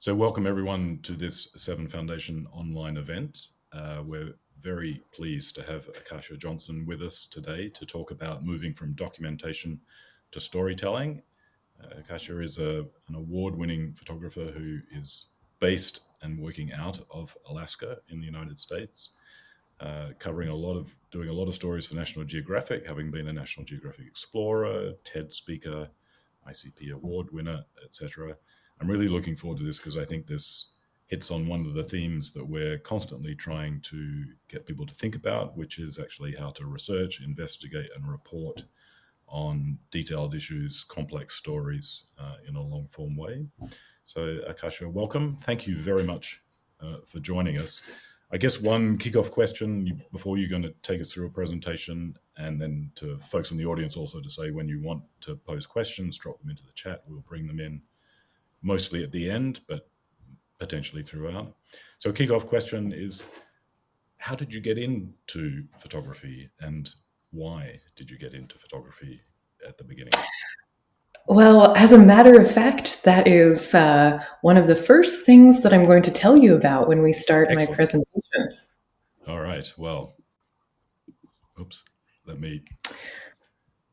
So welcome everyone to this Seven Foundation online event. We're very pleased to have Acacia Johnson with us today to talk about moving from documentation to storytelling. Acacia is an award-winning photographer who is based and working out of Alaska in the United States, doing a lot of stories for National Geographic, having been a National Geographic Explorer, TED speaker, ICP Award winner, etc. I'm really looking forward to this because I think this hits on one of the themes that we're constantly trying to get people to think about, which is actually how to research, investigate, and report on detailed issues, complex stories in a long-form way. So, Acacia, welcome. Thank you very much for joining us. I guess one kickoff question before you're going to take us through a presentation, and then to folks in the audience also to say when you want to pose questions, drop them into the chat. We'll bring them in mostly at the end, but potentially throughout. So a kickoff question is, how did you get into photography, and why did you get into photography at the beginning? Well, as a matter of fact, that is one of the first things that I'm going to tell you about when we start my presentation. All right. Well, oops. Let me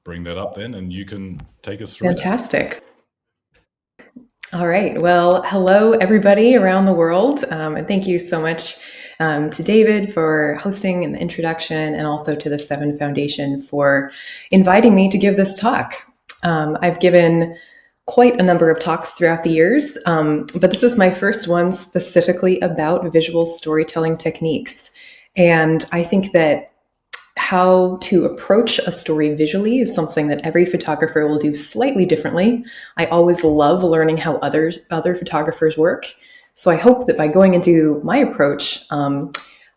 bring that up then, and you can take us through. Fantastic. All right. Well, hello, everybody around the world. And thank you so much to David for hosting and the introduction, and also to the Seven Foundation for inviting me to give this talk. I've given quite a number of talks throughout the years, but this is my first one specifically about visual storytelling techniques. And I think that how to approach a story visually is something that every photographer will do slightly differently. I always love learning how other photographers work. So I hope that by going into my approach, all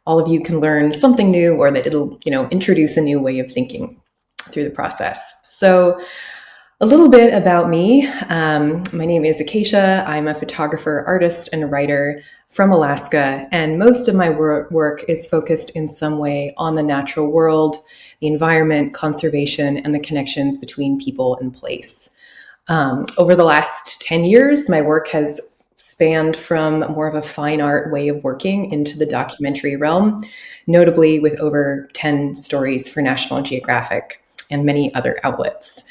of you can learn something new, or that it'll, introduce a new way of thinking through the process. So a little bit about me. My name is Acacia. I'm a photographer, artist, and writer from Alaska, and most of my work is focused in some way on the natural world, the environment, conservation, and the connections between people and place. Over the last 10 years, my work has spanned from more of a fine art way of working into the documentary realm, notably with over 10 stories for National Geographic and many other outlets.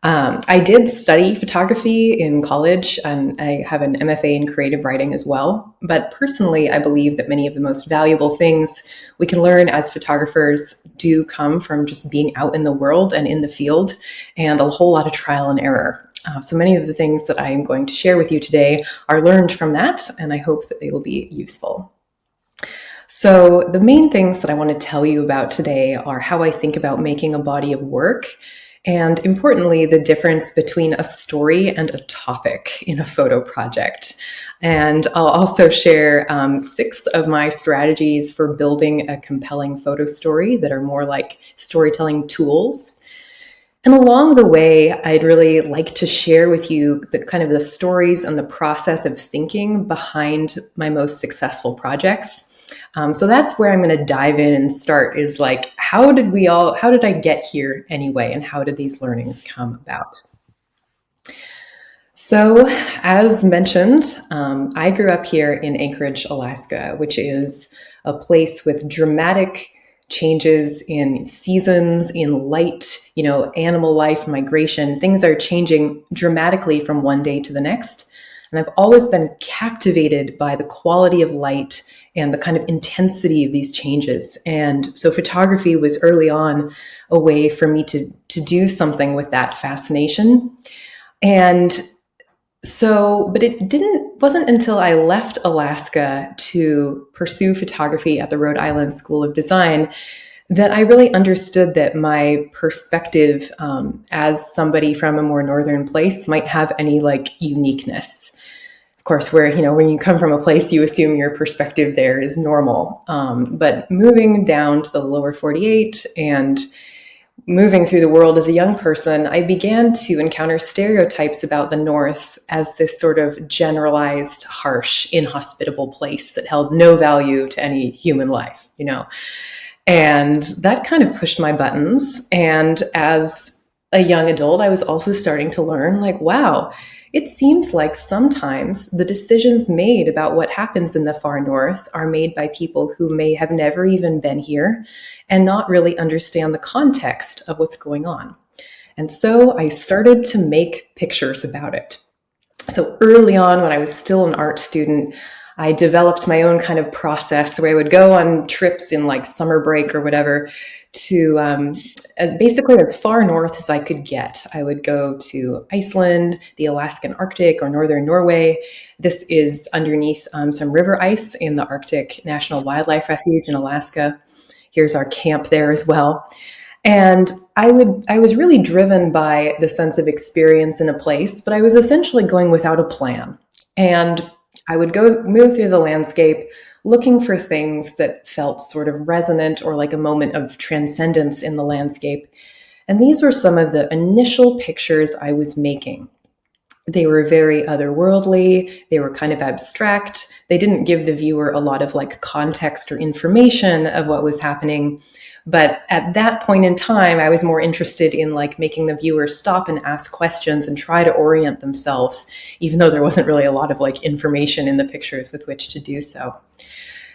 I did study photography in college, and I have an MFA in creative writing as well. But personally, I believe that many of the most valuable things we can learn as photographers do come from just being out in the world and in the field, and a whole lot of trial and error. So many of the things that I am going to share with you today are learned from that, and I hope that they will be useful. So the main things that I want to tell you about today are how I think about making a body of work, and importantly, the difference between a story and a topic in a photo project. And I'll also share 6 of my strategies for building a compelling photo story that are more like storytelling tools. And along the way, I'd really like to share with you the stories and the process of thinking behind my most successful projects. So that's where I'm going to dive in and start, is like, how did I get here anyway? And how did these learnings come about? So as mentioned, I grew up here in Anchorage, Alaska, which is a place with dramatic changes in seasons, in light, animal life, migration. Things are changing dramatically from one day to the next. And I've always been captivated by the quality of light and the kind of intensity of these changes. And so photography was early on a way for me to do something with that fascination. And so, but wasn't until I left Alaska to pursue photography at the Rhode Island School of Design that I really understood that my perspective as somebody from a more northern place might have any uniqueness. Of course, when you come from a place, you assume your perspective there is normal. But moving down to the lower 48 and moving through the world as a young person, I began to encounter stereotypes about the North as this sort of generalized, harsh, inhospitable place that held no value to any human life, And that kind of pushed my buttons. And as a young adult, I was also starting to learn, wow, it seems like sometimes the decisions made about what happens in the far north are made by people who may have never even been here and not really understand the context of what's going on. And so I started to make pictures about it. So early on, when I was still an art student, I developed my own kind of process where I would go on trips in like summer break or whatever to basically as far north as I could get. I would go to Iceland, the Alaskan Arctic, or northern Norway. This is underneath some river ice in the Arctic National Wildlife Refuge in Alaska. Here's our camp there as well. And I was really driven by the sense of experience in a place, but I was essentially going without a plan. And I would move through the landscape looking for things that felt sort of resonant or like a moment of transcendence in the landscape. And these were some of the initial pictures I was making. They were very otherworldly. They were kind of abstract. They didn't give the viewer a lot of like context or information of what was happening. But at that point in time, I was more interested in like making the viewer stop and ask questions and try to orient themselves, even though there wasn't really a lot of like information in the pictures with which to do so.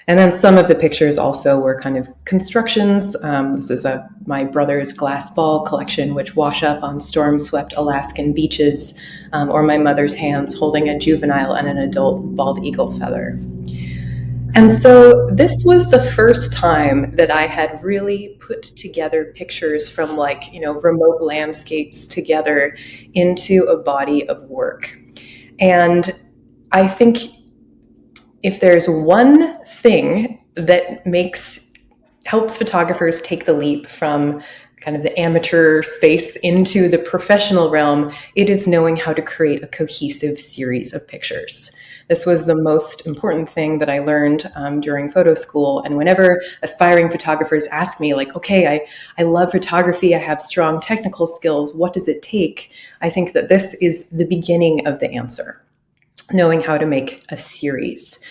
And then some of the pictures also were kind of constructions. This is my brother's glass ball collection, which wash up on storm-swept Alaskan beaches, or my mother's hands holding a juvenile and an adult bald eagle feather. And so this was the first time that I had really put together pictures from like, remote landscapes together into a body of work. And I think if there's one thing that helps photographers take the leap from kind of the amateur space into the professional realm, it is knowing how to create a cohesive series of pictures. This was the most important thing that I learned during photo school. And whenever aspiring photographers ask me, like, okay, I love photography, I have strong technical skills, what does it take? I think that this is the beginning of the answer, knowing how to make a series.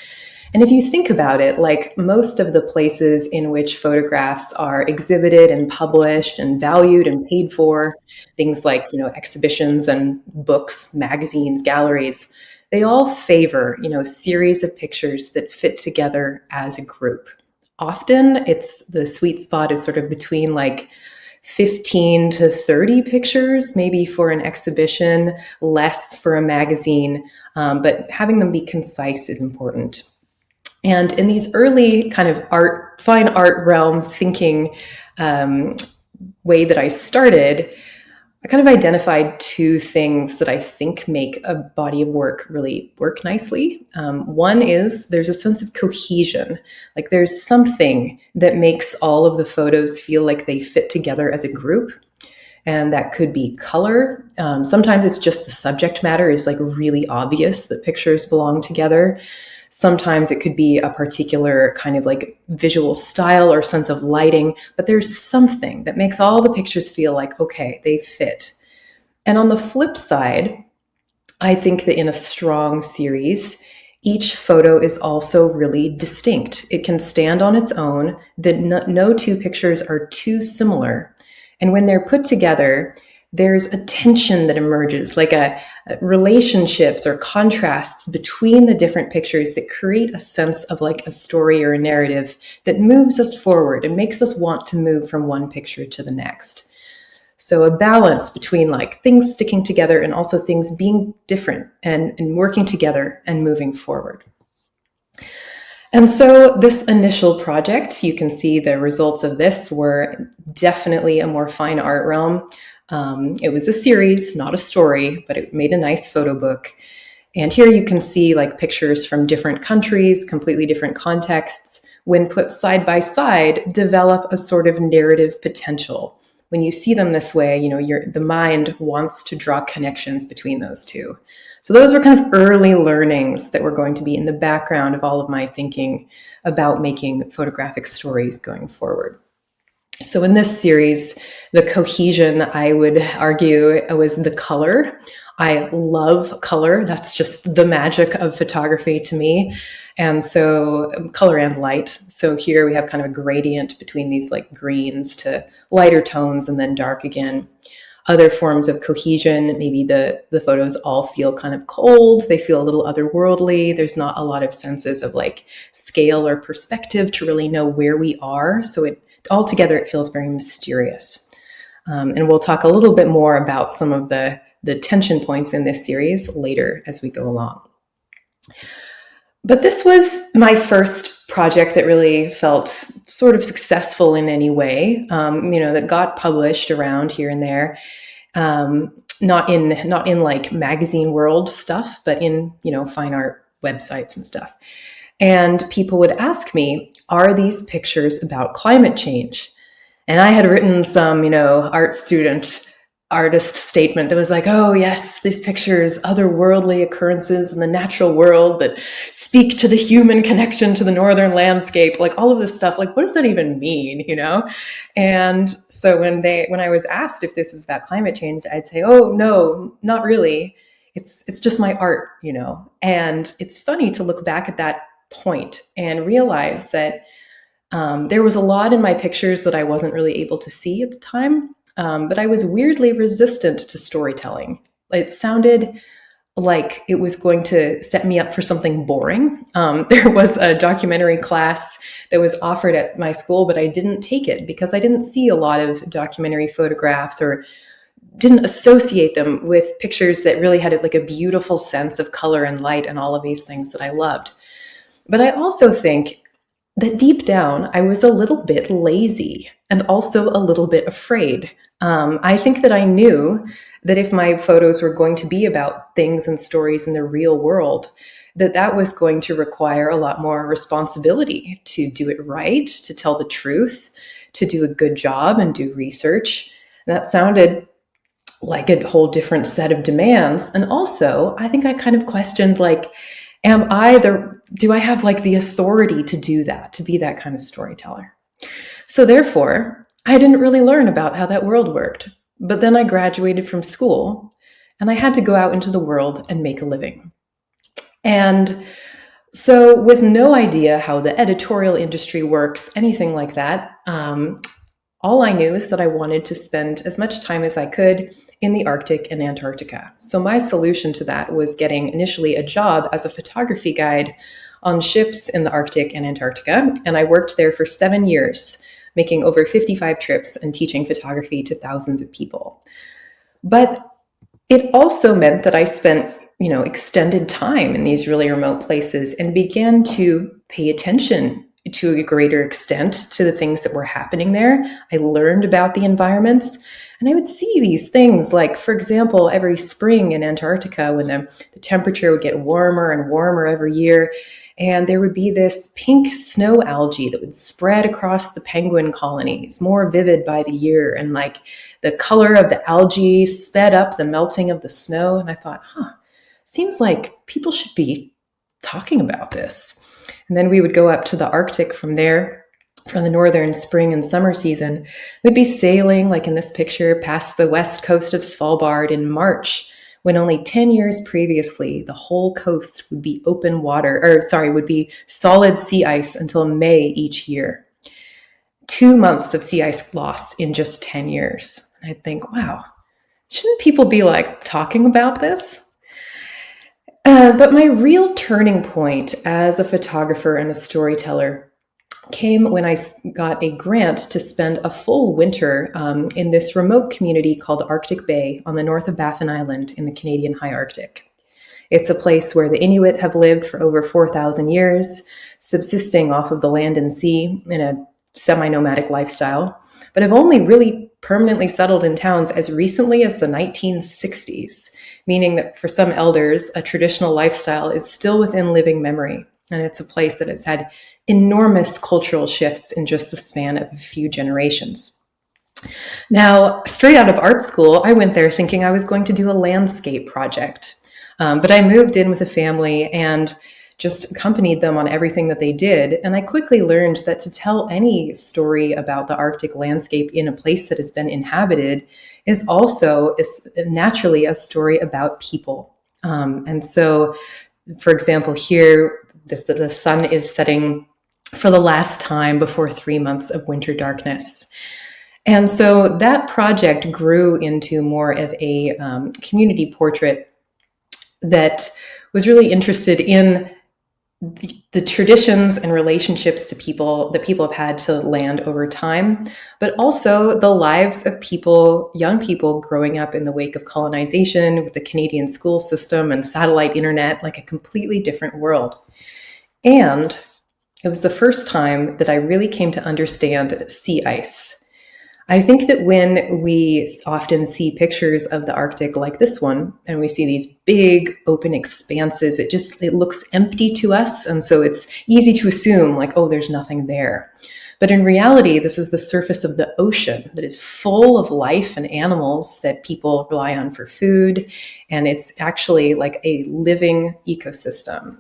And if you think about it, like most of the places in which photographs are exhibited and published and valued and paid for, things like, exhibitions and books, magazines, galleries, they all favor, series of pictures that fit together as a group. Often the sweet spot is sort of between like 15 to 30 pictures, maybe for an exhibition, less for a magazine, but having them be concise is important. And in these early kind of fine art realm thinking way that I started, I kind of identified two things that I think make a body of work really work nicely. One is there's a sense of cohesion, like there's something that makes all of the photos feel like they fit together as a group. And that could be color. Sometimes it's just the subject matter is like really obvious that pictures belong together. Sometimes it could be a particular kind of like visual style or sense of lighting, but there's something that makes all the pictures feel like, okay, they fit. And on the flip side, I think that in a strong series, each photo is also really distinct. It can stand on its own, that no two pictures are too similar. And when they're put together, there's a tension that emerges, like relationships or contrasts between the different pictures that create a sense of like a story or a narrative that moves us forward and makes us want to move from one picture to the next. So a balance between like things sticking together and also things being different and working together and moving forward. And so this initial project, you can see the results of this were definitely a more fine art realm. It was a series, not a story, but it made a nice photo book. And here you can see like pictures from different countries, completely different contexts. When put side by side, develop a sort of narrative potential. When you see them this way, the mind wants to draw connections between those two. So those were kind of early learnings that were going to be in the background of all of my thinking about making photographic stories going forward. So in this series, the cohesion, I would argue, was the color. I love color. That's just the magic of photography to me. And so color and light. So here we have kind of a gradient between these like greens to lighter tones and then dark again. other forms of cohesion. Maybe the photos all feel kind of cold. They feel a little otherworldly. There's not a lot of senses of like scale or perspective to really know where we are. So altogether, it feels very mysterious. And we'll talk a little bit more about some of the tension points in this series later as we go along. But this was my first project that really felt sort of successful in any way, that got published around here and there. Not in like magazine world stuff, but in, fine art websites and stuff. And people would ask me, are these pictures about climate change? And I had written some, artist statement that was like, oh yes, these pictures, otherworldly occurrences in the natural world that speak to the human connection to the northern landscape, like all of this stuff. Like, what does that even mean, And so when I was asked if this is about climate change, I'd say, oh no, not really. It's just my art, And it's funny to look back at that point and realize that there was a lot in my pictures that I wasn't really able to see at the time. But I was weirdly resistant to storytelling. It sounded like it was going to set me up for something boring. There was a documentary class that was offered at my school, but I didn't take it because I didn't see a lot of documentary photographs or didn't associate them with pictures that really had like a beautiful sense of color and light and all of these things that I loved. But I also think that deep down, I was a little bit lazy and also a little bit afraid. I think that I knew that if my photos were going to be about things and stories in the real world, that was going to require a lot more responsibility to do it right, to tell the truth, to do a good job and do research. And that sounded like a whole different set of demands. And also, I think I kind of questioned, like, do I have like the authority to do that, to be that kind of storyteller? So therefore, I didn't really learn about how that world worked. But then I graduated from school and I had to go out into the world and make a living. And so with no idea how the editorial industry works, anything like that, all I knew is that I wanted to spend as much time as I could in the Arctic and Antarctica. So my solution to that was getting initially a job as a photography guide on ships in the Arctic and Antarctica. And I worked there for 7 years, making over 55 trips and teaching photography to thousands of people. But it also meant that I spent, extended time in these really remote places and began to pay attention to a greater extent to the things that were happening there. I learned about the environments, and I would see these things like, for example, every spring in Antarctica when the temperature would get warmer and warmer every year, and there would be this pink snow algae that would spread across the penguin colonies, more vivid by the year, and like the color of the algae sped up the melting of the snow. And I thought, seems like people should be talking about this. And then we would go up to the Arctic from there, from the northern spring and summer season. We'd be sailing, like in this picture, past the west coast of Svalbard in March, when only 10 years previously, the whole coast would be would be solid sea ice until May each year. 2 months of sea ice loss in just 10 years. And I'd think, wow, shouldn't people be like talking about this? But my real turning point as a photographer and a storyteller came when I got a grant to spend a full winter in this remote community called Arctic Bay on the north of Baffin Island in the Canadian High Arctic. It's a place where the Inuit have lived for over 4,000 years, subsisting off of the land and sea in a semi-nomadic lifestyle, but have only really permanently settled in towns as recently as the 1960s, meaning that for some elders, a traditional lifestyle is still within living memory. And it's a place that has had enormous cultural shifts in just the span of a few generations. Now, straight out of art school, I went there thinking I was going to do a landscape project. But I moved in with a family and just accompanied them on everything that they did. And I quickly learned that to tell any story about the Arctic landscape in a place that has been inhabited is naturally a story about people. And so, for example, here, the sun is setting for the last time before 3 months of winter darkness. And so that project grew into more of a community portrait that was really interested in the traditions and relationships to people that people have had to land over time, but also the lives of people, young people growing up in the wake of colonization with the Canadian school system and satellite internet, like a completely different world. And it was the first time that I really came to understand sea ice. I think that when we often see pictures of the Arctic like this one, and we see these big open expanses, it looks empty to us. And so it's easy to assume like, oh, there's nothing there. But in reality, this is the surface of the ocean that is full of life and animals that people rely on for food. And it's actually like a living ecosystem.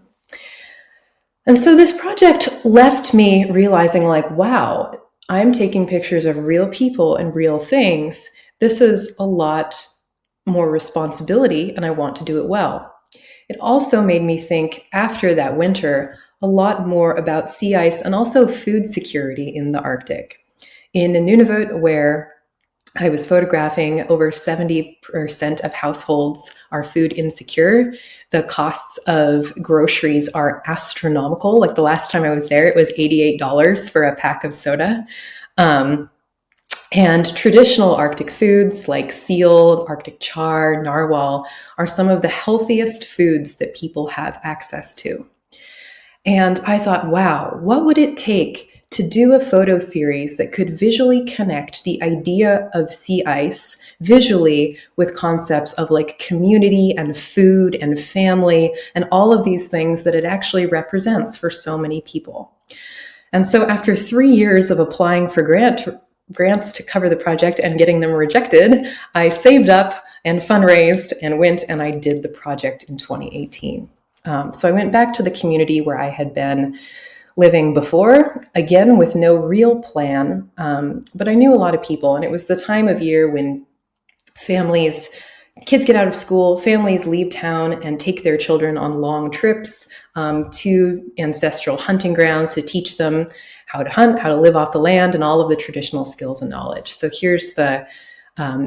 And so this project left me realizing like, wow, I'm taking pictures of real people and real things. This is a lot more responsibility, and I want to do it well. It also made me think, after that winter, a lot more about sea ice and also food security in the Arctic. In Nunavut, where I was photographing, over 70% of households are food insecure. The costs of groceries are astronomical. Like the last time I was there, it was $88 for a pack of soda. And traditional Arctic foods like seal, Arctic char, narwhal are some of the healthiest foods that people have access to. And I thought, wow, what would it take to do a photo series that could visually connect the idea of sea ice visually with concepts of like community and food and family and all of these things that it actually represents for so many people. And so after 3 years of applying for grants to cover the project and getting them rejected, I saved up and fundraised and went and I did the project in 2018. So I went back to the community where I had been living before, again, with no real plan, but I knew a lot of people, and it was the time of year when kids get out of school, families leave town and take their children on long trips to ancestral hunting grounds to teach them how to hunt, how to live off the land, and all of the traditional skills and knowledge. So here's the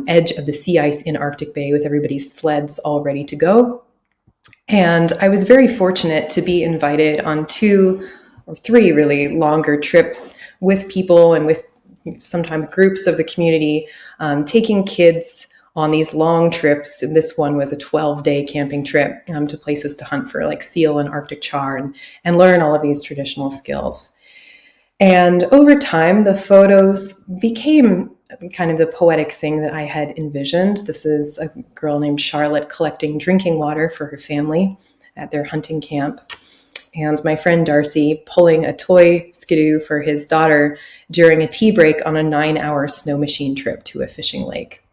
edge of the sea ice in Arctic Bay with everybody's sleds all ready to go. And I was very fortunate to be invited on 2 or 3 really longer trips with people and with sometimes groups of the community, taking kids on these long trips. And this one was a 12-day camping trip to places to hunt for like seal and Arctic char and learn all of these traditional skills. And over time, the photos became kind of the poetic thing that I had envisioned. This is a girl named Charlotte collecting drinking water for her family at their hunting camp. And my friend Darcy pulling a toy skidoo for his daughter during a tea break on a 9-hour snow machine trip to a fishing lake.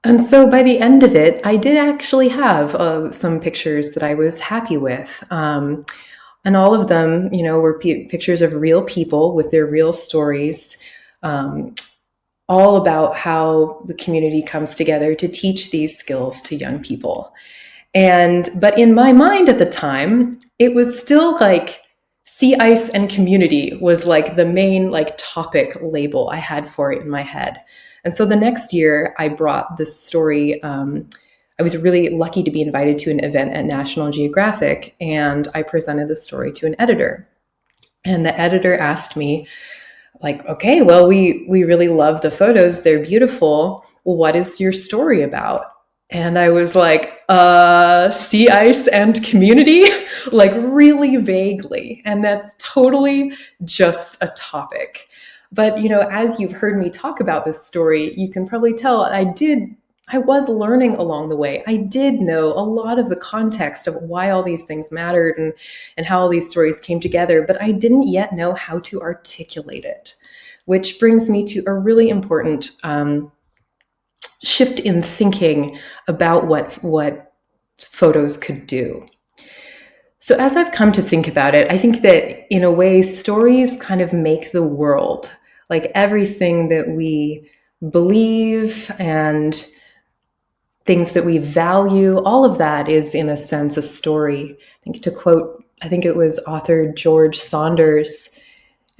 And so by the end of it, I did actually have some pictures that I was happy with. And all of them, were pictures of real people with their real stories, all about how the community comes together to teach these skills to young people. But in my mind at the time, it was still like sea ice and community was like the main like topic label I had for it in my head. And so the next year I brought this story. I was really lucky to be invited to an event at National Geographic, and I presented the story to an editor. And the editor asked me, like, okay, well, we really love the photos. They're beautiful. Well, what is your story about? And I was like, sea ice and community, like really vaguely. And that's totally just a topic. But, as you've heard me talk about this story, you can probably tell I was learning along the way. I did know a lot of the context of why all these things mattered and how all these stories came together, but I didn't yet know how to articulate it, which brings me to a really important shift in thinking about what photos could do. So as I've come to think about it, I think that in a way, stories kind of make the world. Like everything that we believe and things that we value, all of that is in a sense a story. I think to quote, I think it was author George Saunders,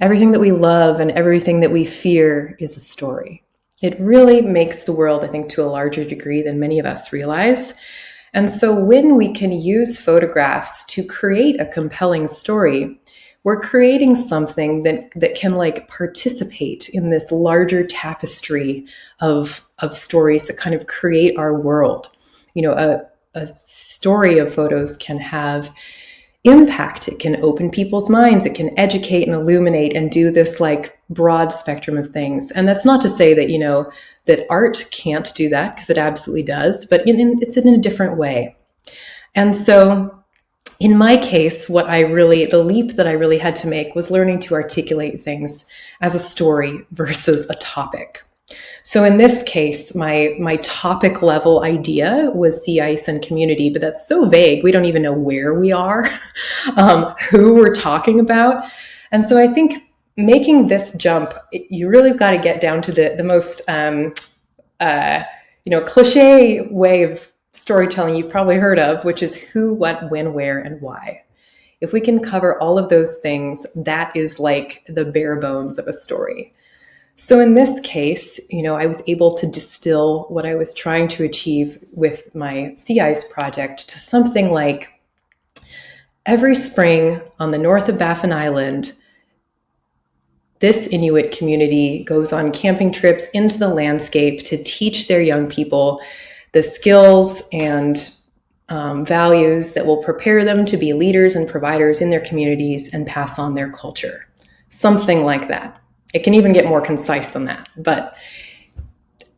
Everything that we love and everything that we fear is a story. It really makes the world, I think, to a larger degree than many of us realize. And so when we can use photographs to create a compelling story, we're creating something that can like participate in this larger tapestry of stories that kind of create our world. You know, a story of photos can have impact. It can open people's minds. It can educate and illuminate and do this like broad spectrum of things. And that's not to say that, you know, that art can't do that, because it absolutely does, but it's in a different way. And so in my case, the leap that I really had to make was learning to articulate things as a story versus a topic. So in this case, my topic level idea was sea ice and community, but that's so vague. We don't even know where we are, who we're talking about. And so I think making this jump, you really got to get down to the most, cliche way of storytelling you've probably heard of, which is who, what, when, where, and why. If we can cover all of those things, that is like the bare bones of a story. So in this case, you know, I was able to distill what I was trying to achieve with my sea ice project to something like, every spring on the north of Baffin Island, this Inuit community goes on camping trips into the landscape to teach their young people the skills and values that will prepare them to be leaders and providers in their communities and pass on their culture. Something like that. It can even get more concise than that, but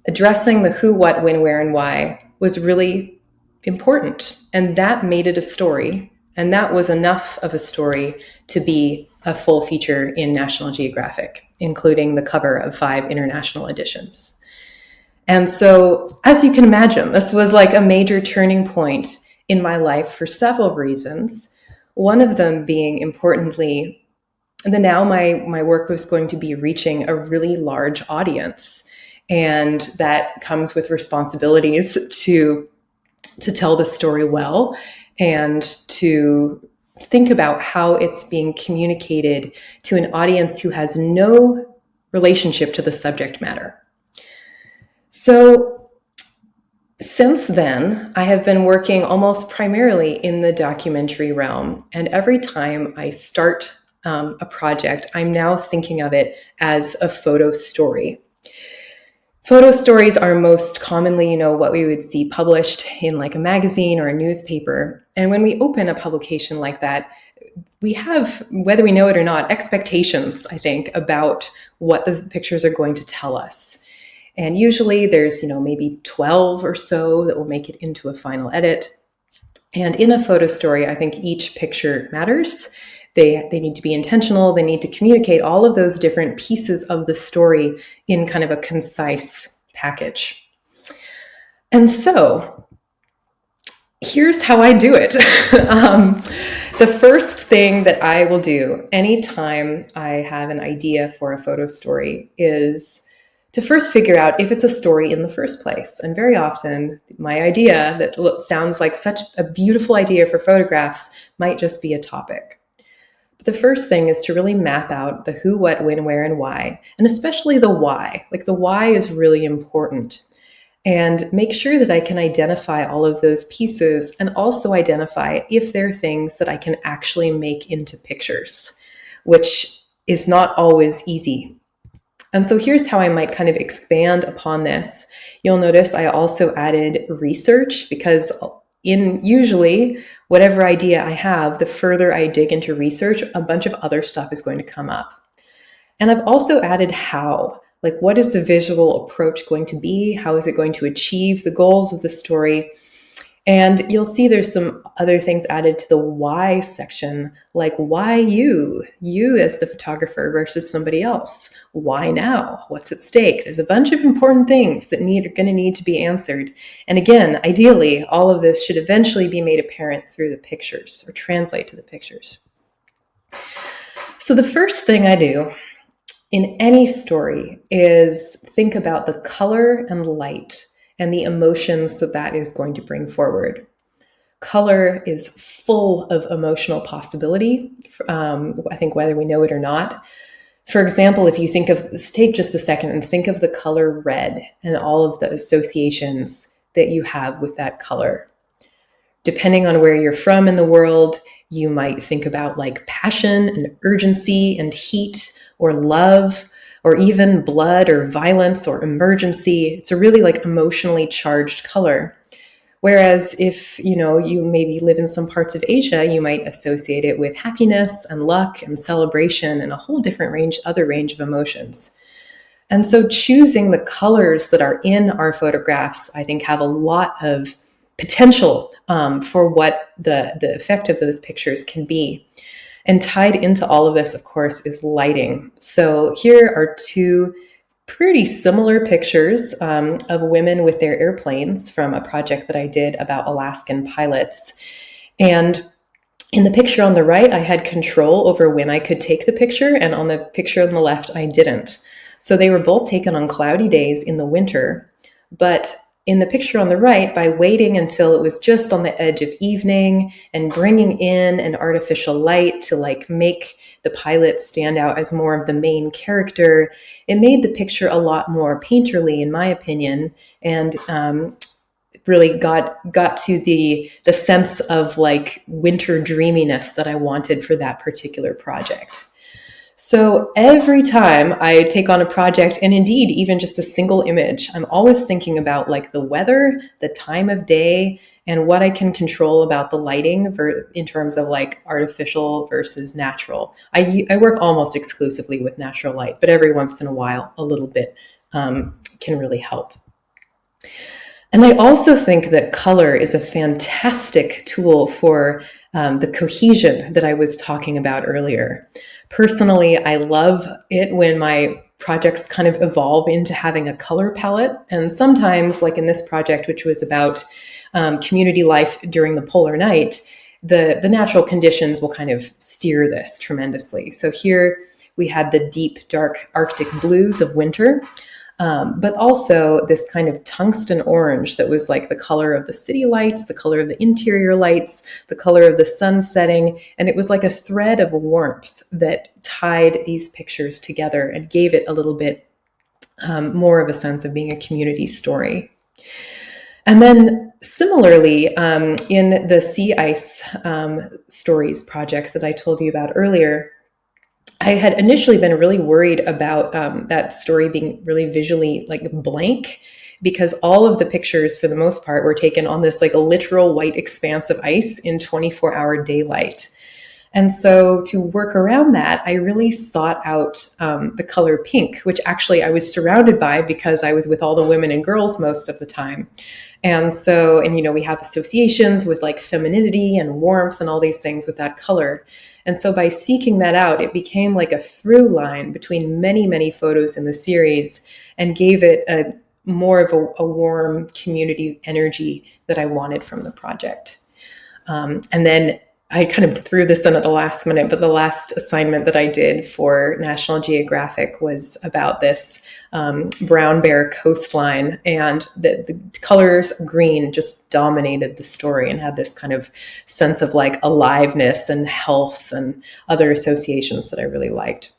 addressing the who, what, when, where, and why was really important. And that made it a story. And that was enough of a story to be a full feature in National Geographic, including the cover of 5 international editions. And so, as you can imagine, this was like a major turning point in my life for several reasons. One of them being, importantly, that now my work was going to be reaching a really large audience. And that comes with responsibilities to tell the story well and to think about how it's being communicated to an audience who has no relationship to the subject matter. So since then, I have been working almost primarily in the documentary realm. And every time I start a project, I'm now thinking of it as a photo story. Photo stories are most commonly, you know, what we would see published in like a magazine or a newspaper. And when we open a publication like that, we have, whether we know it or not, expectations, I think, about what the pictures are going to tell us. And usually there's, you know, maybe 12 or so that will make it into a final edit. And in a photo story, I think each picture matters. They need to be intentional. They need to communicate all of those different pieces of the story in kind of a concise package. And so here's how I do it. The first thing that I will do anytime I have an idea for a photo story is to first figure out if it's a story in the first place. And very often, my idea that sounds like such a beautiful idea for photographs might just be a topic. But the first thing is to really map out the who, what, when, where, and why, and especially the why. Like the why is really important. And make sure that I can identify all of those pieces and also identify if they're things that I can actually make into pictures, which is not always easy. And so here's how I might kind of expand upon this. You'll notice I also added research, because in usually whatever idea I have, the further I dig into research, a bunch of other stuff is going to come up. And I've also added how, like what is the visual approach going to be? How is it going to achieve the goals of the story? And you'll see there's some other things added to the why section, like why you as the photographer versus somebody else? Why now? What's at stake? There's a bunch of important things that are going to need to be answered. And again, ideally, all of this should eventually be made apparent through the pictures or translate to the pictures. So the first thing I do in any story is think about the color and light and the emotions that is going to bring forward. Color is full of emotional possibility, I think whether we know it or not. For example, if you take just a second and think of the color red and all of the associations that you have with that color. Depending on where you're from in the world, you might think about like passion and urgency and heat or love, or even blood or violence or emergency. It's a really like emotionally charged color. Whereas if, you maybe live in some parts of Asia, you might associate it with happiness and luck and celebration and a whole different other range of emotions. And so choosing the colors that are in our photographs, I think, have a lot of potential for what the effect of those pictures can be. And tied into all of this, of course, is lighting. So here are two pretty similar pictures of women with their airplanes from a project that I did about Alaskan pilots. And in the picture on the right, I had control over when I could take the picture, and on the picture on the left, I didn't. So they were both taken on cloudy days in the winter. But in the picture on the right, by waiting until it was just on the edge of evening and bringing in an artificial light to like make the pilot stand out as more of the main character, it made the picture a lot more painterly, in my opinion, and really got to the sense of like winter dreaminess that I wanted for that particular project. So every time I take on a project, and indeed even just a single image, I'm always thinking about like the weather, the time of day, and what I can control about the lighting in terms of like artificial versus natural. I work almost exclusively with natural light, but every once in a while, a little bit can really help. And I also think that color is a fantastic tool for the cohesion that I was talking about earlier. Personally, I love it when my projects kind of evolve into having a color palette. And sometimes, like in this project, which was about community life during the polar night, the natural conditions will kind of steer this tremendously. So here we had the deep, dark Arctic blues of winter. But also this kind of tungsten orange that was like the color of the city lights, the color of the interior lights, the color of the sun setting. And it was like a thread of warmth that tied these pictures together and gave it a little bit more of a sense of being a community story. And then similarly, in the sea ice stories project that I told you about earlier, I had initially been really worried about that story being really visually like blank, because all of the pictures for the most part were taken on this like a literal white expanse of ice in 24-hour daylight. And so to work around that, I really sought out the color pink, which actually I was surrounded by because I was with all the women and girls most of the time. And so, we have associations with like femininity and warmth and all these things with that color. And so by seeking that out, it became like a through line between many, many photos in the series and gave it more of a warm community energy that I wanted from the project. And then I kind of threw this in at the last minute, but the last assignment that I did for National Geographic was about this brown bear coastline, and the colors green just dominated the story and had this kind of sense of like aliveness and health and other associations that I really liked.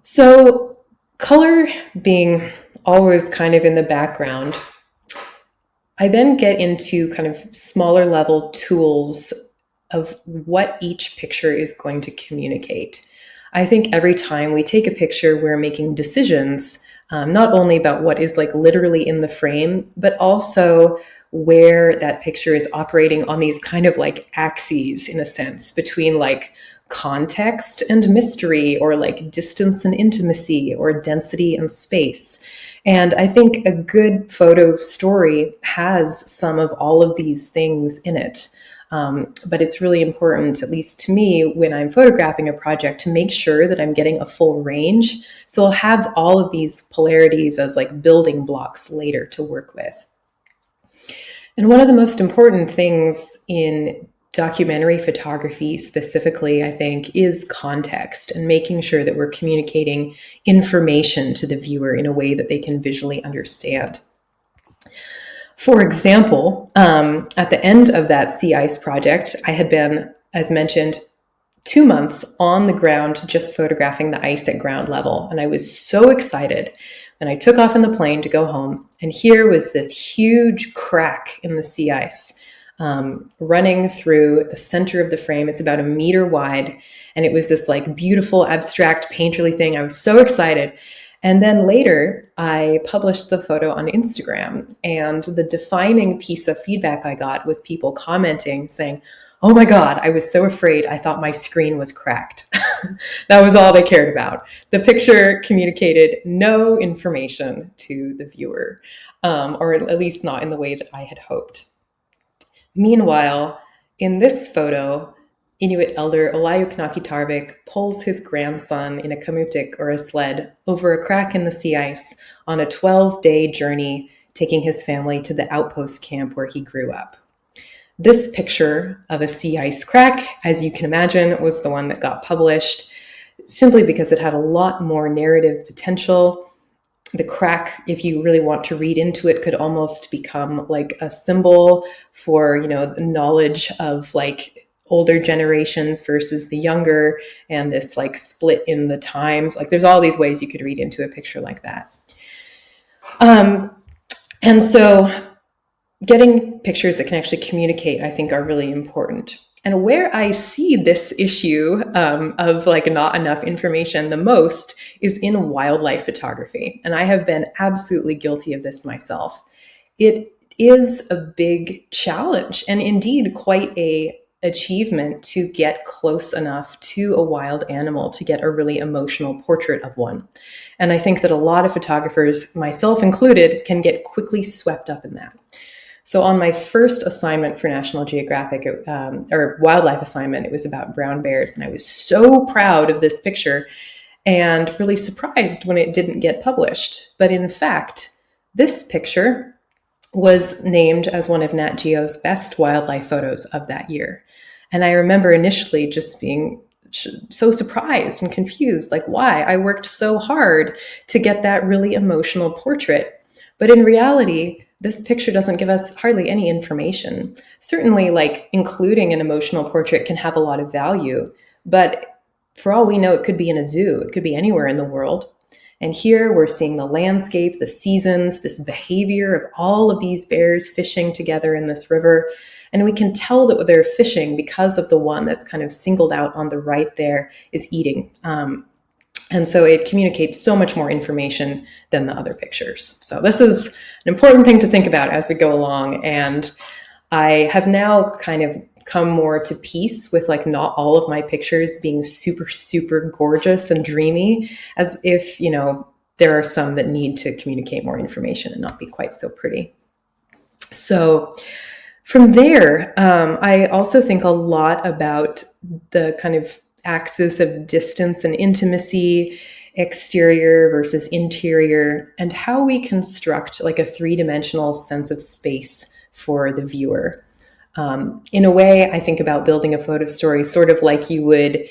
So color being always kind of in the background, I then get into kind of smaller level tools of what each picture is going to communicate. I think every time we take a picture, we're making decisions, not only about what is like literally in the frame, but also where that picture is operating on these kind of like axes, in a sense, between like context and mystery, or like distance and intimacy, or density and space. And I think a good photo story has some of all of these things in it. But it's really important, at least to me, when I'm photographing a project, to make sure that I'm getting a full range. So I'll have all of these polarities as like building blocks later to work with. And one of the most important things in documentary photography specifically, I think, is context, and making sure that we're communicating information to the viewer in a way that they can visually understand. For example, at the end of that sea ice project, I had been, as mentioned, 2 months on the ground, just photographing the ice at ground level. And I was so excited. And I took off in the plane to go home. And here was this huge crack in the sea ice running through the center of the frame. It's about 1 meter wide. And it was this like beautiful, abstract, painterly thing. I was so excited. And then later, I published the photo on Instagram. And the defining piece of feedback I got was people commenting, saying, "Oh my God, I was so afraid. I thought my screen was cracked." That was all they cared about. The picture communicated no information to the viewer, or at least not in the way that I had hoped. Meanwhile, in this photo, Inuit elder Olayuknakitarvik pulls his grandson in a kamutik, or a sled, over a crack in the sea ice on a 12-day journey, taking his family to the outpost camp where he grew up. This picture of a sea ice crack, as you can imagine, was the one that got published, simply because it had a lot more narrative potential. The crack, if you really want to read into it, could almost become like a symbol for, the knowledge of like older generations versus the younger, and this like split in the times. Like there's all these ways you could read into a picture like that. And so getting pictures that can actually communicate, I think, are really important. And where I see this issue of like not enough information the most is in wildlife photography. And I have been absolutely guilty of this myself. It is a big challenge, and indeed quite a achievement, to get close enough to a wild animal to get a really emotional portrait of one. And I think that a lot of photographers, myself included, can get quickly swept up in that. So on my first assignment for National Geographic, or wildlife assignment, it was about brown bears. And I was so proud of this picture and really surprised when it didn't get published. But in fact, this picture was named as one of Nat Geo's best wildlife photos of that year. And I remember initially just being so surprised and confused, like why? I worked so hard to get that really emotional portrait. But in reality, this picture doesn't give us hardly any information. Certainly, like including an emotional portrait can have a lot of value, but for all we know, it could be in a zoo. It could be anywhere in the world. And here we're seeing the landscape, the seasons, this behavior of all of these bears fishing together in this river. And we can tell that they're fishing because of the one that's kind of singled out on the right there is eating. And so it communicates so much more information than the other pictures. So this is an important thing to think about as we go along. And I have now kind of come more to peace with like not all of my pictures being super, super gorgeous and dreamy, as if, there are some that need to communicate more information and not be quite so pretty. So from there, I also think a lot about the kind of axis of distance and intimacy, exterior versus interior, and how we construct like a three-dimensional sense of space for the viewer. In a way, I think about building a photo story sort of like you would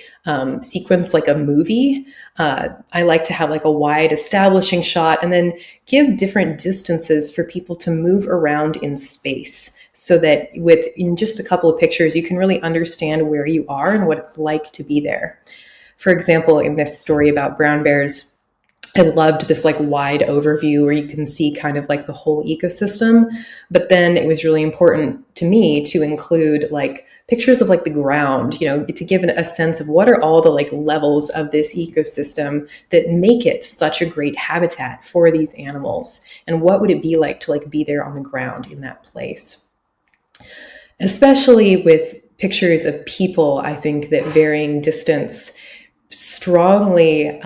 sequence like a movie. I like to have like a wide establishing shot and then give different distances for people to move around in space, so that in just a couple of pictures, you can really understand where you are and what it's like to be there. For example, in this story about brown bears, I loved this like wide overview where you can see kind of like the whole ecosystem. But then it was really important to me to include like pictures of like the ground, to give a sense of what are all the like levels of this ecosystem that make it such a great habitat for these animals. And what would it be like to like be there on the ground in that place? Especially with pictures of people, I think that varying distance strongly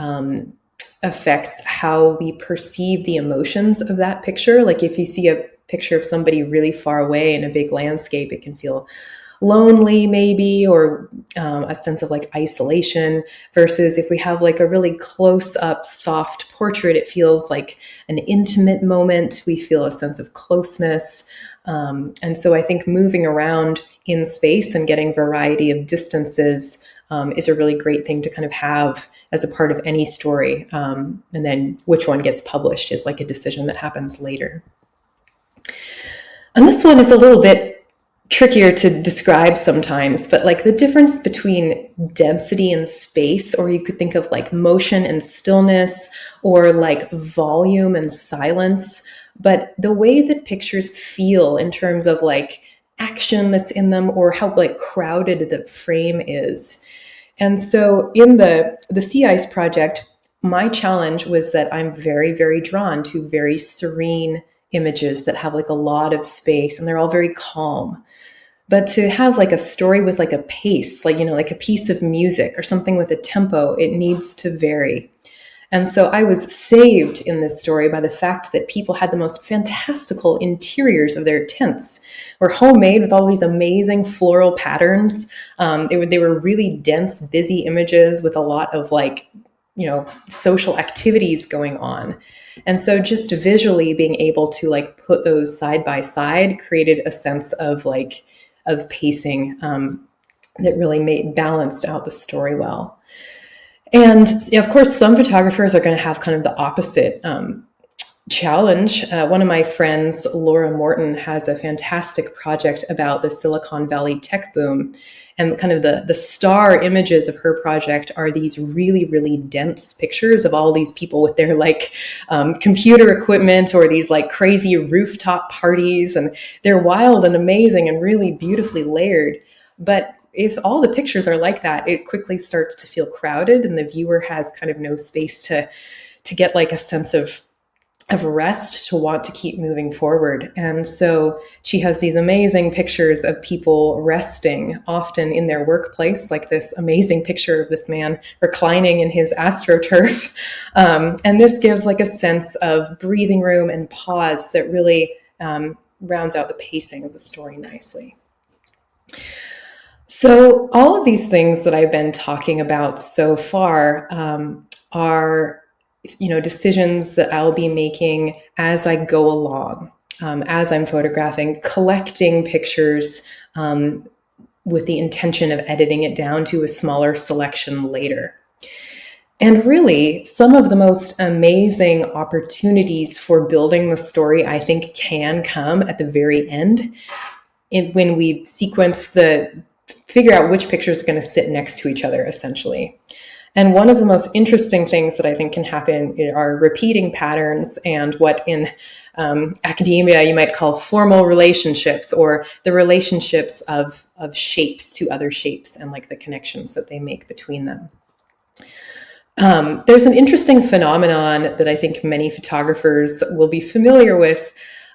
affects how we perceive the emotions of that picture. Like if you see a picture of somebody really far away in a big landscape, it can feel lonely maybe, or a sense of like isolation, versus if we have like a really close up soft portrait, it feels like an intimate moment. We feel a sense of closeness. And so I think moving around in space and getting variety of distances is a really great thing to kind of have as a part of any story. And then which one gets published is like a decision that happens later. And this one is a little bit trickier to describe sometimes, but like the difference between density and space, or you could think of like motion and stillness, or like volume and silence, but the way that pictures feel in terms of like action that's in them, or how like crowded the frame is. And so in the Sea Ice project, my challenge was that I'm very, very drawn to very serene images that have like a lot of space, and they're all very calm. But to have like a story with like a pace, like, like a piece of music or something with a tempo, it needs to vary. And so I was saved in this story by the fact that people had the most fantastical interiors of their tents, were homemade with all these amazing floral patterns. They were really dense, busy images with a lot of like, social activities going on. And so just visually being able to like put those side by side created a sense of like, of pacing that really balanced out the story well. And of course, some photographers are going to have kind of the opposite challenge. One of my friends, Laura Morton, has a fantastic project about the Silicon Valley tech boom. And kind of the star images of her project are these really, really dense pictures of all these people with their like computer equipment, or these like crazy rooftop parties. And they're wild and amazing and really beautifully layered. But if all the pictures are like that, it quickly starts to feel crowded, and the viewer has kind of no space to get like a sense of rest, to want to keep moving forward. And so she has these amazing pictures of people resting, often in their workplace, like this amazing picture of this man reclining in his AstroTurf. And this gives like a sense of breathing room and pause that really rounds out the pacing of the story nicely. So all of these things that I've been talking about so far are decisions that I'll be making as I go along, as I'm photographing, collecting pictures with the intention of editing it down to a smaller selection later. And really, some of the most amazing opportunities for building the story, I think, can come at the very end, when we figure out which pictures are going to sit next to each other, essentially. And one of the most interesting things that I think can happen are repeating patterns, and what in academia you might call formal relationships, or the relationships of shapes to other shapes, and like the connections that they make between them. There's an interesting phenomenon that I think many photographers will be familiar with,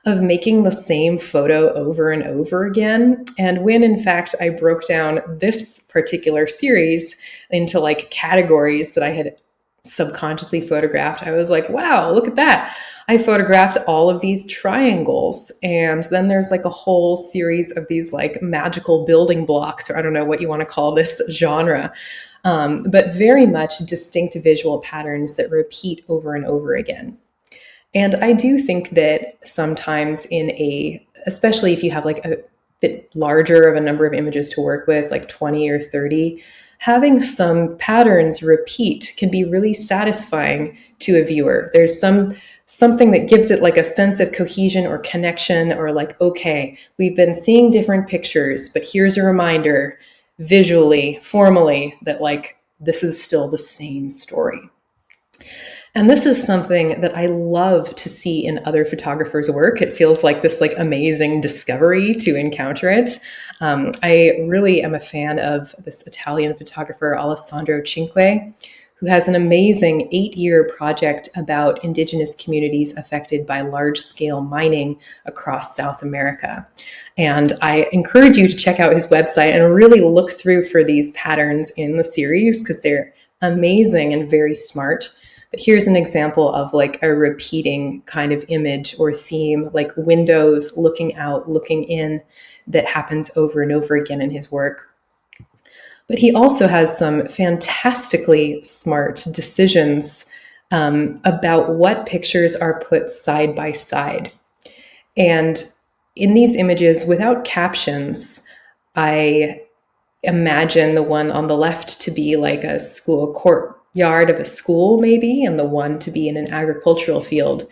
of making the same photo over and over again. And when in fact I broke down this particular series into like categories that I had subconsciously photographed, I was like, wow, look at that. I photographed all of these triangles, and then there's like a whole series of these like magical building blocks, or I don't know what you want to call this genre, but very much distinct visual patterns that repeat over and over again. And I do think that sometimes especially if you have like a bit larger of a number of images to work with, like 20 or 30, having some patterns repeat can be really satisfying to a viewer. There's something that gives it like a sense of cohesion or connection, or like, okay, we've been seeing different pictures, but here's a reminder visually, formally, that like this is still the same story. And this is something that I love to see in other photographers' work. It feels like this like amazing discovery to encounter it. I really am a fan of this Italian photographer, Alessandro Cinque, who has an amazing 8-year project about indigenous communities affected by large-scale mining across South America. And I encourage you to check out his website and really look through for these patterns in the series, because they're amazing and very smart. But here's an example of like a repeating kind of image or theme, like windows, looking out, looking in, that happens over and over again in his work. But he also has some fantastically smart decisions about what pictures are put side by side. And in these images, without captions, I imagine the one on the left to be like a school courtyard of a school, maybe, and the one to be in an agricultural field,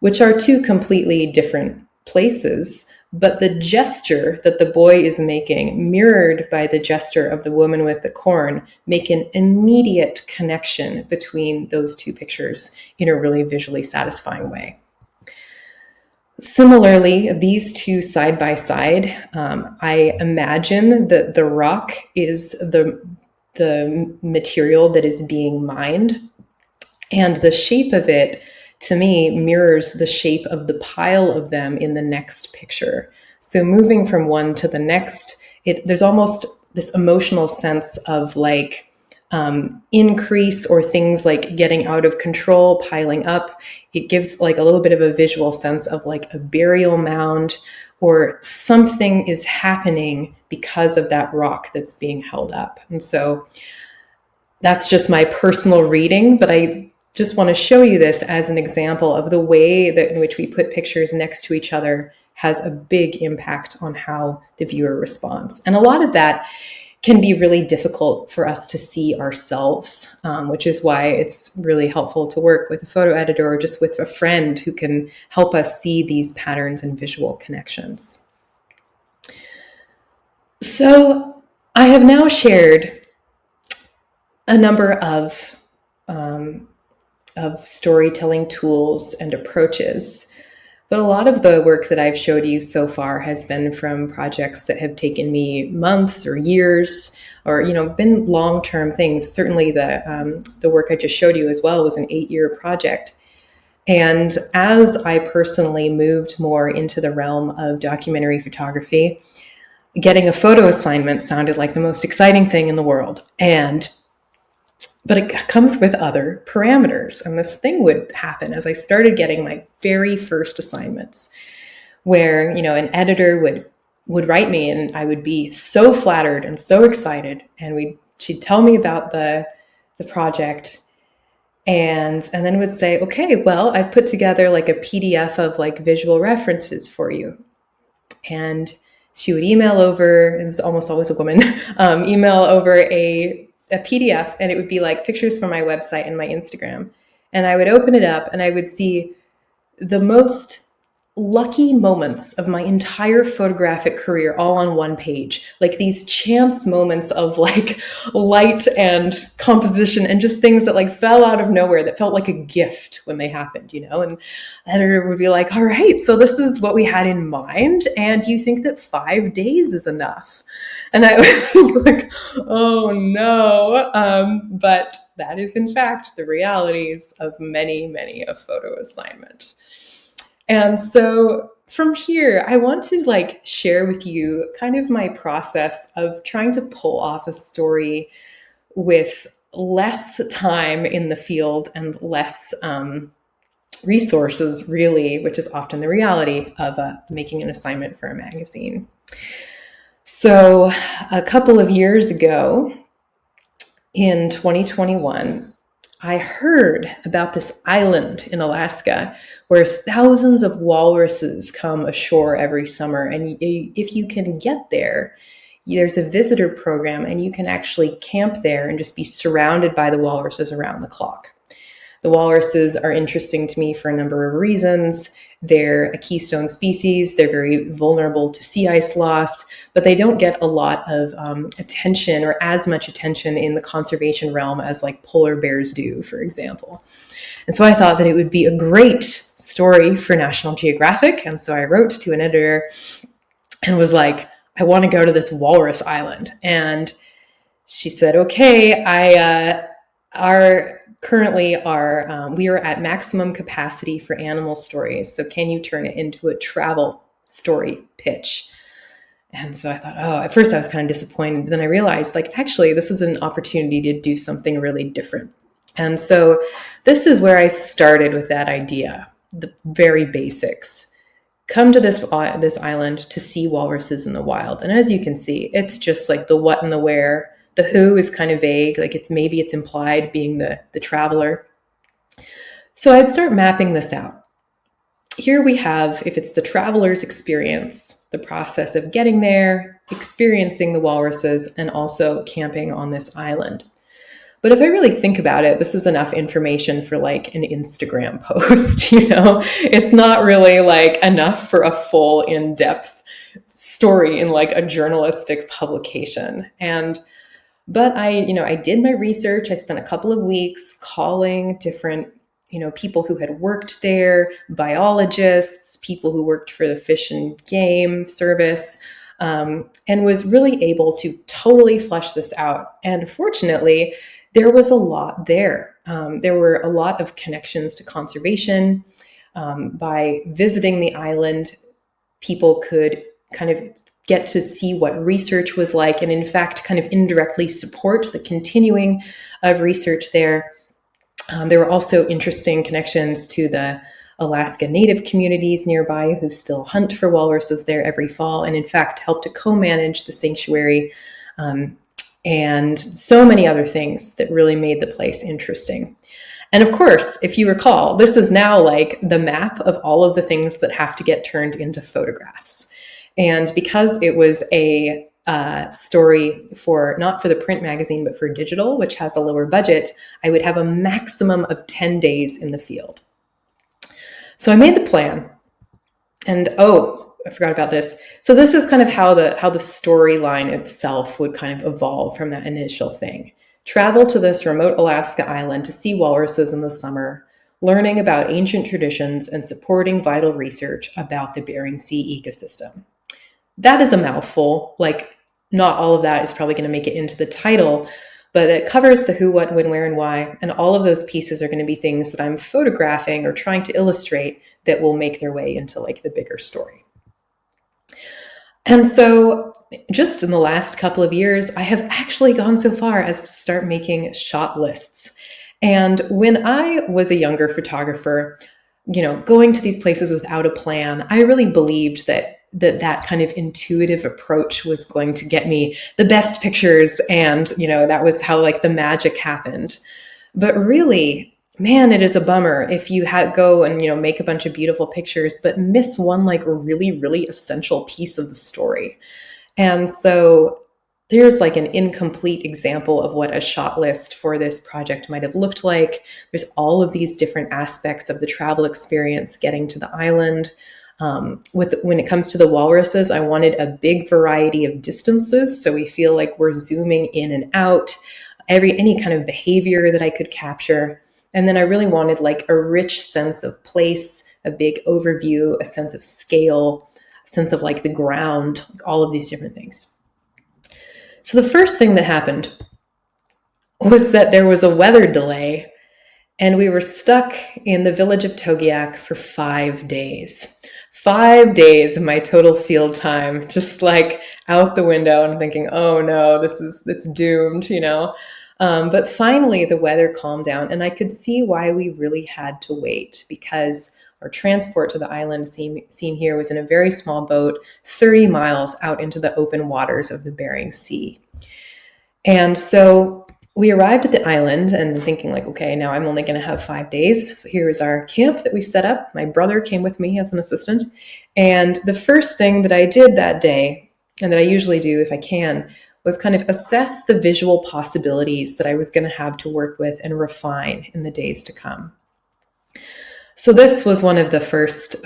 which are two completely different places, But the gesture that the boy is making, mirrored by the gesture of the woman with the corn, make an immediate connection between those two pictures in a really visually satisfying way. Similarly, these two side by side, I imagine that the rock is the material that is being mined, and the shape of it, to me, mirrors the shape of the pile of them in the next picture. So moving from one to the next, there's almost this emotional sense of like increase, or things like getting out of control, piling up. It gives like a little bit of a visual sense of like a burial mound, or something is happening because of that rock that's being held up. And so that's just my personal reading, but I just want to show you this as an example of the way that in which we put pictures next to each other has a big impact on how the viewer responds. And a lot of that can be really difficult for us to see ourselves, which is why it's really helpful to work with a photo editor or just with a friend who can help us see these patterns and visual connections. So I have now shared a number of storytelling tools and approaches. But a lot of the work that I've showed you so far has been from projects that have taken me months or years, or been long-term things. Certainly the work I just showed you as well was an 8-year project. And as I personally moved more into the realm of documentary photography, getting a photo assignment sounded like the most exciting thing in the world. But it comes with other parameters. And this thing would happen as I started getting my very first assignments, where, an editor would write me, and I would be so flattered and so excited. And she'd tell me about the project, and then would say, okay, well, I've put together like a PDF of like visual references for you. And she would email over, it was almost always a woman, email over a PDF, and it would be like pictures from my website and my Instagram. And I would open it up and I would see the most lucky moments of my entire photographic career all on one page, like these chance moments of like light and composition and just things that like fell out of nowhere that felt like a gift when they happened, and the editor would be like, all right, so this is what we had in mind, and you think that 5 days is enough? And I was like, oh no, but that is in fact the realities of many a photo assignment. And so from here, I want to like share with you kind of my process of trying to pull off a story with less time in the field and less resources, really, which is often the reality of making an assignment for a magazine. So a couple of years ago, in 2021, I heard about this island in Alaska where thousands of walruses come ashore every summer. And if you can get there, there's a visitor program, and you can actually camp there and just be surrounded by the walruses around the clock. The walruses are interesting to me for a number of reasons. They're a keystone species. They're very vulnerable to sea ice loss, but they don't get a lot of attention, or as much attention in the conservation realm as like polar bears do, for example. And so I thought that it would be a great story for National Geographic. And so I wrote to an editor and was like, I want to go to this walrus island. And she said, okay, we are at maximum capacity for animal stories. So can you turn it into a travel story pitch? And so I thought, at first I was kind of disappointed. But then I realized, like, actually, this is an opportunity to do something really different. And so this is where I started with that idea, the very basics. Come to this island to see walruses in the wild. And as you can see, it's just like the what and the where. The who is kind of vague, like maybe it's implied being the traveler. So I'd start mapping this out. Here we have, if it's the traveler's experience, the process of getting there, experiencing the walruses, and also camping on this island. But if I really think about it, this is enough information for like an Instagram post, It's not really like enough for a full in-depth story in like a journalistic publication. But I did my research. I spent a couple of weeks calling different, people who had worked there, biologists, people who worked for the Fish and Game Service, and was really able to totally flesh this out. And fortunately, there was a lot there. There were a lot of connections to conservation. By visiting the island, people could kind of get to see what research was like, and in fact, kind of indirectly support the continuing of research there. There were also interesting connections to the Alaska Native communities nearby who still hunt for walruses there every fall, and in fact help to co-manage the sanctuary, and so many other things that really made the place interesting. And of course, if you recall, this is now like the map of all of the things that have to get turned into photographs. And because it was a story not for the print magazine, but for digital, which has a lower budget, I would have a maximum of 10 days in the field. So I made the plan. And I forgot about this. So this is kind of how the storyline itself would kind of evolve from that initial thing. Travel to this remote Alaska island to see walruses in the summer, learning about ancient traditions and supporting vital research about the Bering Sea ecosystem. That is a mouthful. Like, not all of that is probably going to make it into the title, but it covers the who, what, when, where, and why. And all of those pieces are going to be things that I'm photographing or trying to illustrate that will make their way into like the bigger story. And so just in the last couple of years, I have actually gone so far as to start making shot lists. And when I was a younger photographer, going to these places without a plan, I really believed that kind of intuitive approach was going to get me the best pictures. And, that was how like the magic happened. But really, man, it is a bummer if you go and, make a bunch of beautiful pictures, but miss one like really, really essential piece of the story. And so there's like an incomplete example of what a shot list for this project might have looked like. There's all of these different aspects of the travel experience getting to the island. When it comes to the walruses, I wanted a big variety of distances, so we feel like we're zooming in and out, any kind of behavior that I could capture. And then I really wanted like a rich sense of place, a big overview, a sense of scale, a sense of like the ground, like all of these different things. So the first thing that happened was that there was a weather delay, and we were stuck in the village of Togiak for 5 days. 5 days of my total field time, just like out the window and thinking, oh no, it's doomed, But finally the weather calmed down, and I could see why we really had to wait, because our transport to the island seen here was in a very small boat, 30 miles out into the open waters of the Bering Sea. And so we arrived at the island and thinking like, okay, now I'm only going to have 5 days. So here is our camp that we set up. My brother came with me as an assistant. And the first thing that I did that day, and that I usually do if I can, was kind of assess the visual possibilities that I was going to have to work with and refine in the days to come. So this was one of the first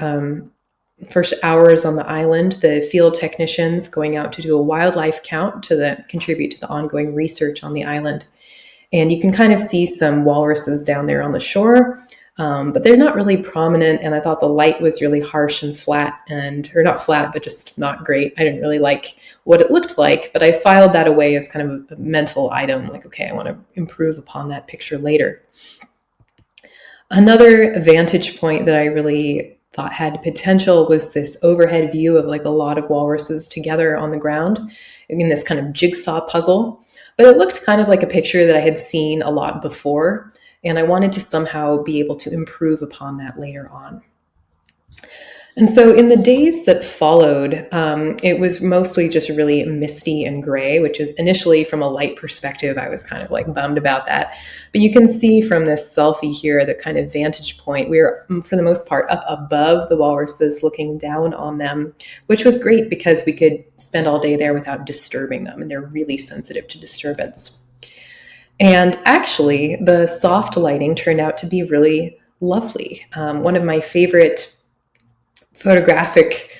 hours on the island, the field technicians going out to do a wildlife count to contribute to the ongoing research on the island. And you can kind of see some walruses down there on the shore, but they're not really prominent. And I thought the light was really harsh and flat, or not flat, but just not great. I didn't really like what it looked like, but I filed that away as kind of a mental item. Like, okay, I want to improve upon that picture later. Another vantage point that I really thought had potential was this overhead view of like a lot of walruses together on the ground in this kind of jigsaw puzzle. But it looked kind of like a picture that I had seen a lot before, and I wanted to somehow be able to improve upon that later on. And so in the days that followed, it was mostly just really misty and gray, which is initially from a light perspective, I was kind of like bummed about that. But you can see from this selfie here, the kind of vantage point, we were for the most part up above the walruses looking down on them, which was great because we could spend all day there without disturbing them, and they're really sensitive to disturbance. And actually, the soft lighting turned out to be really lovely. One of my favorite photographic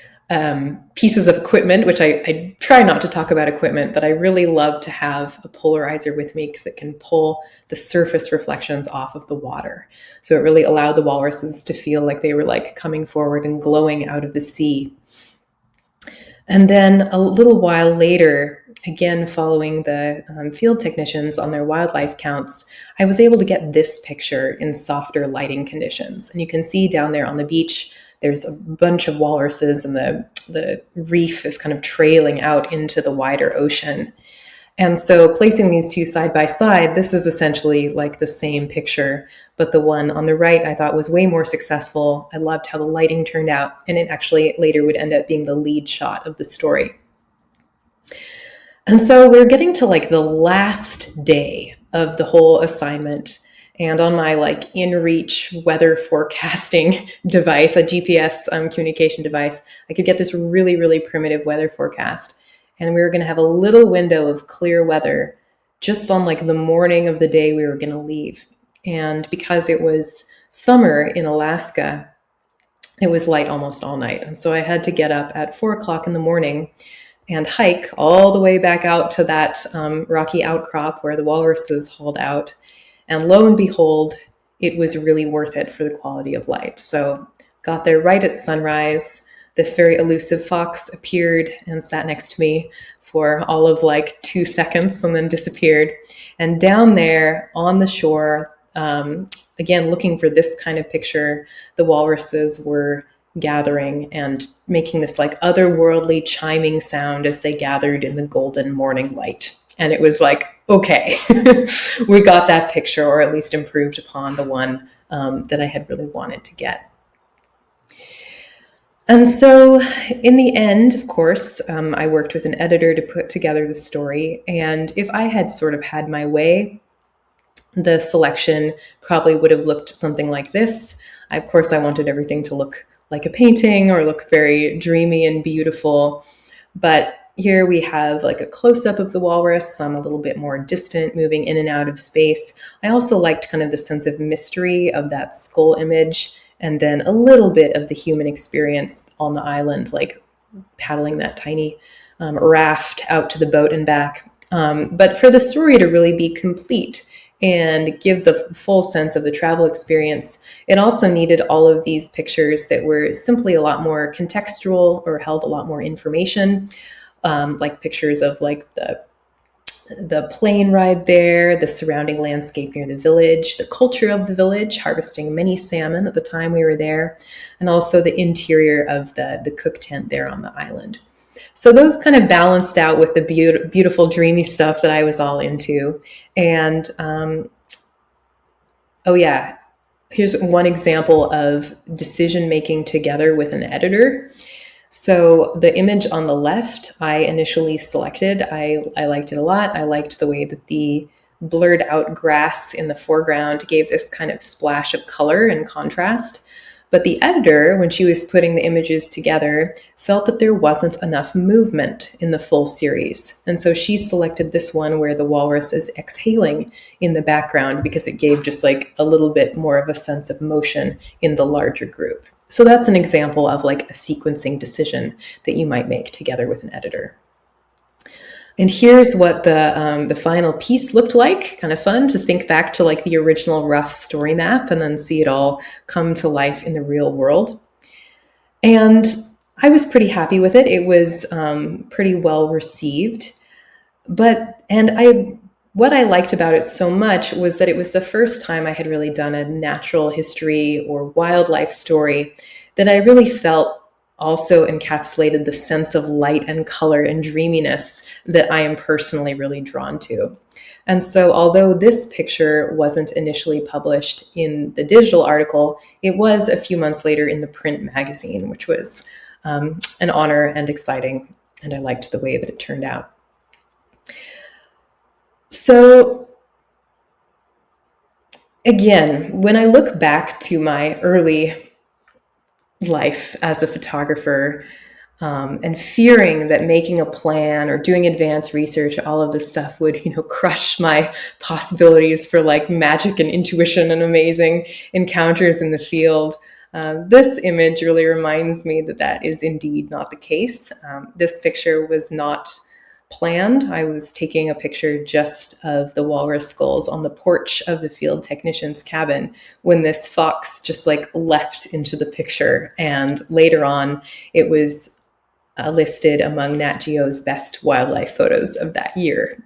pieces of equipment, which I try not to talk about equipment, but I really love to have a polarizer with me because it can pull the surface reflections off of the water. So it really allowed the walruses to feel like they were like coming forward and glowing out of the sea. And then a little while later, again, following the field technicians on their wildlife counts, I was able to get this picture in softer lighting conditions. And you can see down there on the beach, there's a bunch of walruses and the reef is kind of trailing out into the wider ocean. And so placing these two side by side, this is essentially like the same picture, but the one on the right I thought was way more successful. I loved how the lighting turned out, and it actually later would end up being the lead shot of the story. And so we're getting to like the last day of the whole assignment. And on my like InReach weather forecasting device, a GPS communication device, I could get this really, really primitive weather forecast. And we were going to have a little window of clear weather just on like the morning of the day we were going to leave. And because it was summer in Alaska, it was light almost all night. And so I had to get up at 4:00 in the morning and hike all the way back out to that rocky outcrop where the walruses hauled out. And lo and behold, it was really worth it for the quality of light. So got there right at sunrise. This very elusive fox appeared and sat next to me for all of like 2 seconds and then disappeared. And down there on the shore, again, looking for this kind of picture, the walruses were gathering and making this like otherworldly chiming sound as they gathered in the golden morning light. And it was like, okay, we got that picture, or at least improved upon the one that I had really wanted to get. And so in the end, of course, I worked with an editor to put together the story. And if I had sort of had my way, the selection probably would have looked something like this. Of course, I wanted everything to look like a painting or look very dreamy and beautiful. But here we have like a close-up of the walrus, some a little bit more distant, moving in and out of space. I also liked kind of the sense of mystery of that skull image, and then a little bit of the human experience on the island, like paddling that tiny raft out to the boat and back. But for the story to really be complete and give the full sense of the travel experience, it also needed all of these pictures that were simply a lot more contextual or held a lot more information, like pictures of like the plane ride there, the surrounding landscape near the village, the culture of the village, harvesting many salmon at the time we were there, and also the interior of the cook tent there on the island. So those kind of balanced out with the beautiful, dreamy stuff that I was all into. And oh yeah, here's one example of decision making together with an editor. So the image on the left, I initially selected. I liked it a lot. I liked the way that the blurred out grass in the foreground gave this kind of splash of color and contrast. But the editor, when she was putting the images together, felt that there wasn't enough movement in the full series. And so she selected this one where the walrus is exhaling in the background because it gave just like a little bit more of a sense of motion in the larger group. So that's an example of like a sequencing decision that you might make together with an editor. And here's what the final piece looked like. Kind of fun to think back to like the original rough story map and then see it all come to life in the real world. And I was pretty happy with it. It was pretty well received. What I liked about it so much was that it was the first time I had really done a natural history or wildlife story that I really felt also encapsulated the sense of light and color and dreaminess that I am personally really drawn to. And so although this picture wasn't initially published in the digital article, it was a few months later in the print magazine, which was an honor and exciting, and I liked the way that it turned out. So again, when I look back to my early life as a photographer, and fearing that making a plan or doing advanced research, all of this stuff would, crush my possibilities for like magic and intuition and amazing encounters in the field, This image really reminds me that that is indeed not the case. This picture was not planned. I was taking a picture just of the walrus skulls on the porch of the field technician's cabin when this fox just like leapt into the picture. And later on, it was listed among Nat Geo's best wildlife photos of that year,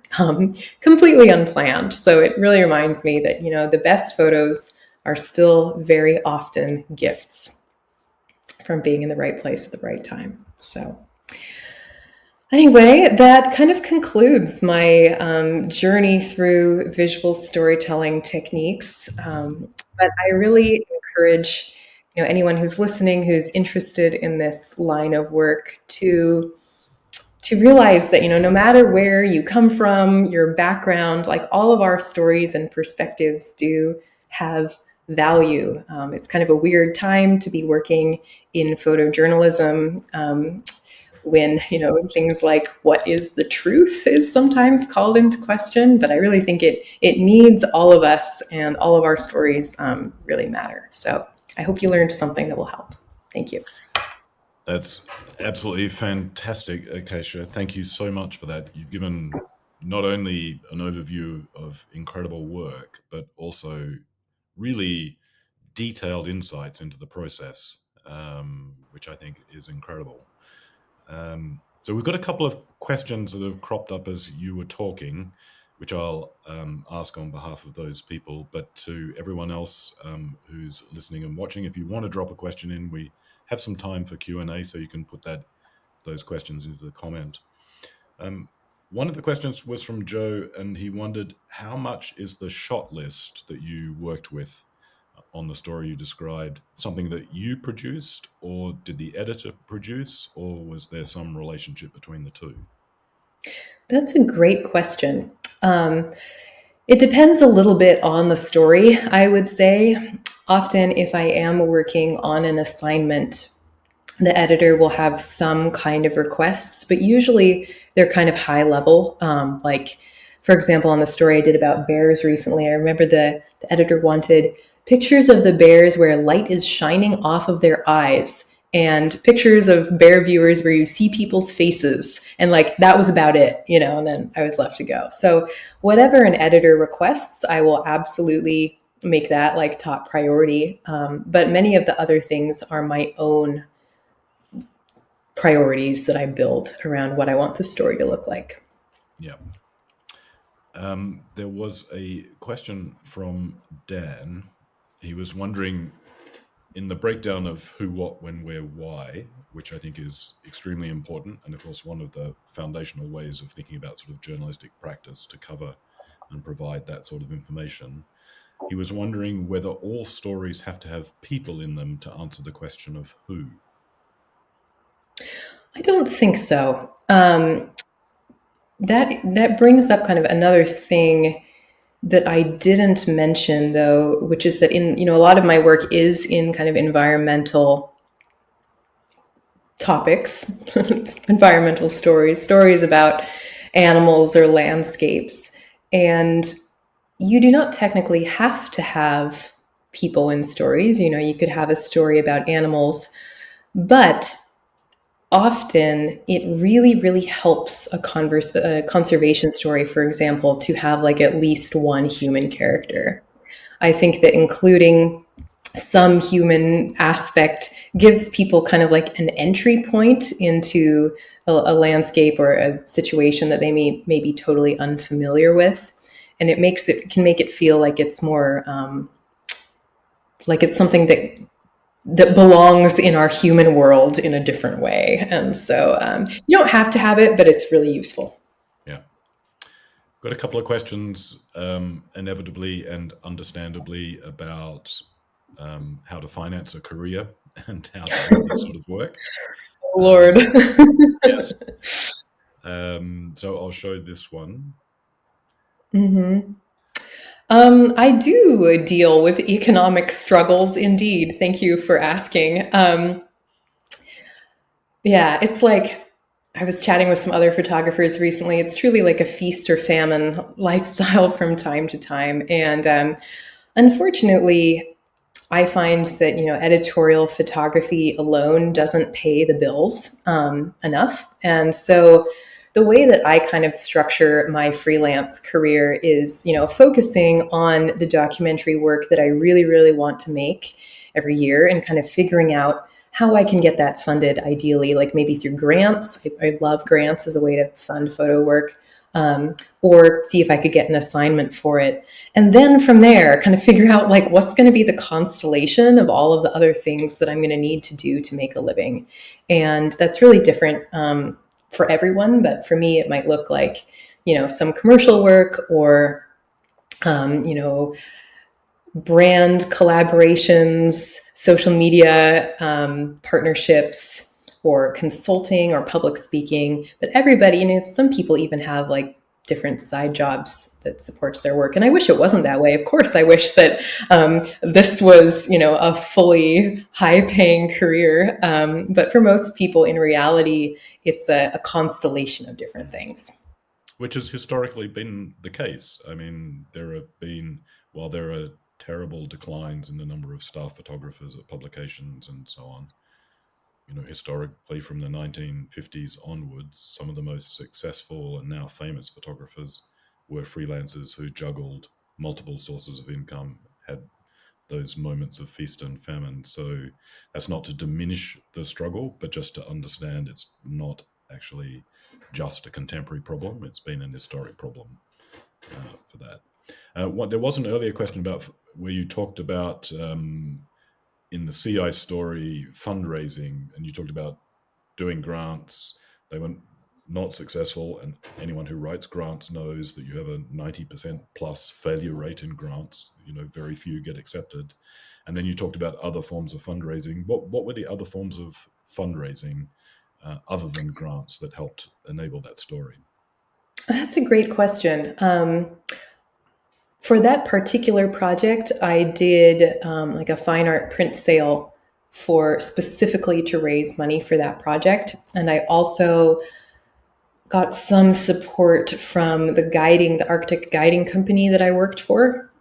completely unplanned. So it really reminds me that, you know, the best photos are still very often gifts from being in the right place at the right time. So anyway, that kind of concludes my journey through visual storytelling techniques. But I really encourage, you know, anyone who's listening who's interested in this line of work to realize that, you know, no matter where you come from, your background, like all of our stories and perspectives do have value. It's kind of a weird time to be working in photojournalism. When, you know, things like what is the truth is sometimes called into question, but I really think it needs all of us, and all of our stories really matter. So I hope you learned something that will help. Thank you. That's absolutely fantastic, Acacia. Thank you so much for that. You've given not only an overview of incredible work, but also really detailed insights into the process, which I think is incredible. So we've got a couple of questions that have cropped up as you were talking, which I'll ask on behalf of those people. But to everyone else who's listening and watching, if you want to drop a question in, we have some time for Q&A, so you can put those questions into the comment. One of the questions was from Joe, and he wondered, how much is the shot list that you worked with on the story you described something that you produced, or did the editor produce, or was there some relationship between the two? That's a great question. It depends a little bit on the story, I would say. Often, if I am working on an assignment, the editor will have some kind of requests, but usually they're kind of high level. Like, for example, on the story I did about bears recently, I remember the editor wanted pictures of the bears where light is shining off of their eyes, and pictures of bear viewers where you see people's faces. And like, that was about it, you know, and then I was left to go. So whatever an editor requests, I will absolutely make that like top priority. But many of the other things are my own priorities that I build around what I want the story to look like. Yeah. There was a question from Dan. He was wondering, in the breakdown of who, what, when, where, why, which I think is extremely important, and of course one of the foundational ways of thinking about sort of journalistic practice to cover and provide that sort of information, he was wondering whether all stories have to have people in them to answer the question of who. I don't think so. That brings up kind of another thing that I didn't mention, though, which is that in, you know, a lot of my work is in kind of environmental topics, environmental stories about animals or landscapes. And you do not technically have to have people in stories. You know, you could have a story about animals, but often it really, really helps a conservation story, for example, to have like at least one human character. I think that including some human aspect gives people kind of like an entry point into a landscape or a situation that they may be totally unfamiliar with. And it can make it feel like it's more like it's something that belongs in our human world in a different way. And so you don't have to have it, but it's really useful. Yeah. Got a couple of questions, inevitably and understandably, about how to finance a career and how to do this sort of work. Oh, Lord. Yes. So I'll show this one. Mm-hmm. I do deal with economic struggles, indeed. Thank you for asking. Yeah, it's like, I was chatting with some other photographers recently. It's truly like a feast or famine lifestyle from time to time. And unfortunately, I find that, editorial photography alone doesn't pay the bills enough. And so the way that I kind of structure my freelance career is, focusing on the documentary work that I really, really want to make every year and kind of figuring out how I can get that funded, ideally, like maybe through grants. I love grants as a way to fund photo work, or see if I could get an assignment for it. And then from there, kind of figure out like what's going to be the constellation of all of the other things that I'm going to need to do to make a living. And that's really different for everyone. But for me, it might look like, some commercial work or, brand collaborations, social media partnerships, or consulting or public speaking. But everybody, some people even have like different side jobs that supports their work. And I wish it wasn't that way. Of course, I wish that this was, a fully high-paying career. But for most people, in reality, it's a constellation of different things. Which has historically been the case. I mean, while there are terrible declines in the number of staff photographers at publications and so on, historically from the 1950s onwards, some of the most successful and now famous photographers were freelancers who juggled multiple sources of income, had those moments of feast and famine. So that's not to diminish the struggle, but just to understand it's not actually just a contemporary problem. It's been an historic problem for that. There was an earlier question about where you talked about in the CI story fundraising, and you talked about doing grants. They were not successful, and anyone who writes grants knows that you have a 90% plus failure rate in grants. Very few get accepted. And then you talked about other forms of fundraising. What were the other forms of fundraising other than grants that helped enable that story? That's a great question. For that particular project, I did like a fine art print sale specifically to raise money for that project. And I also got some support from the Arctic guiding company that I worked for.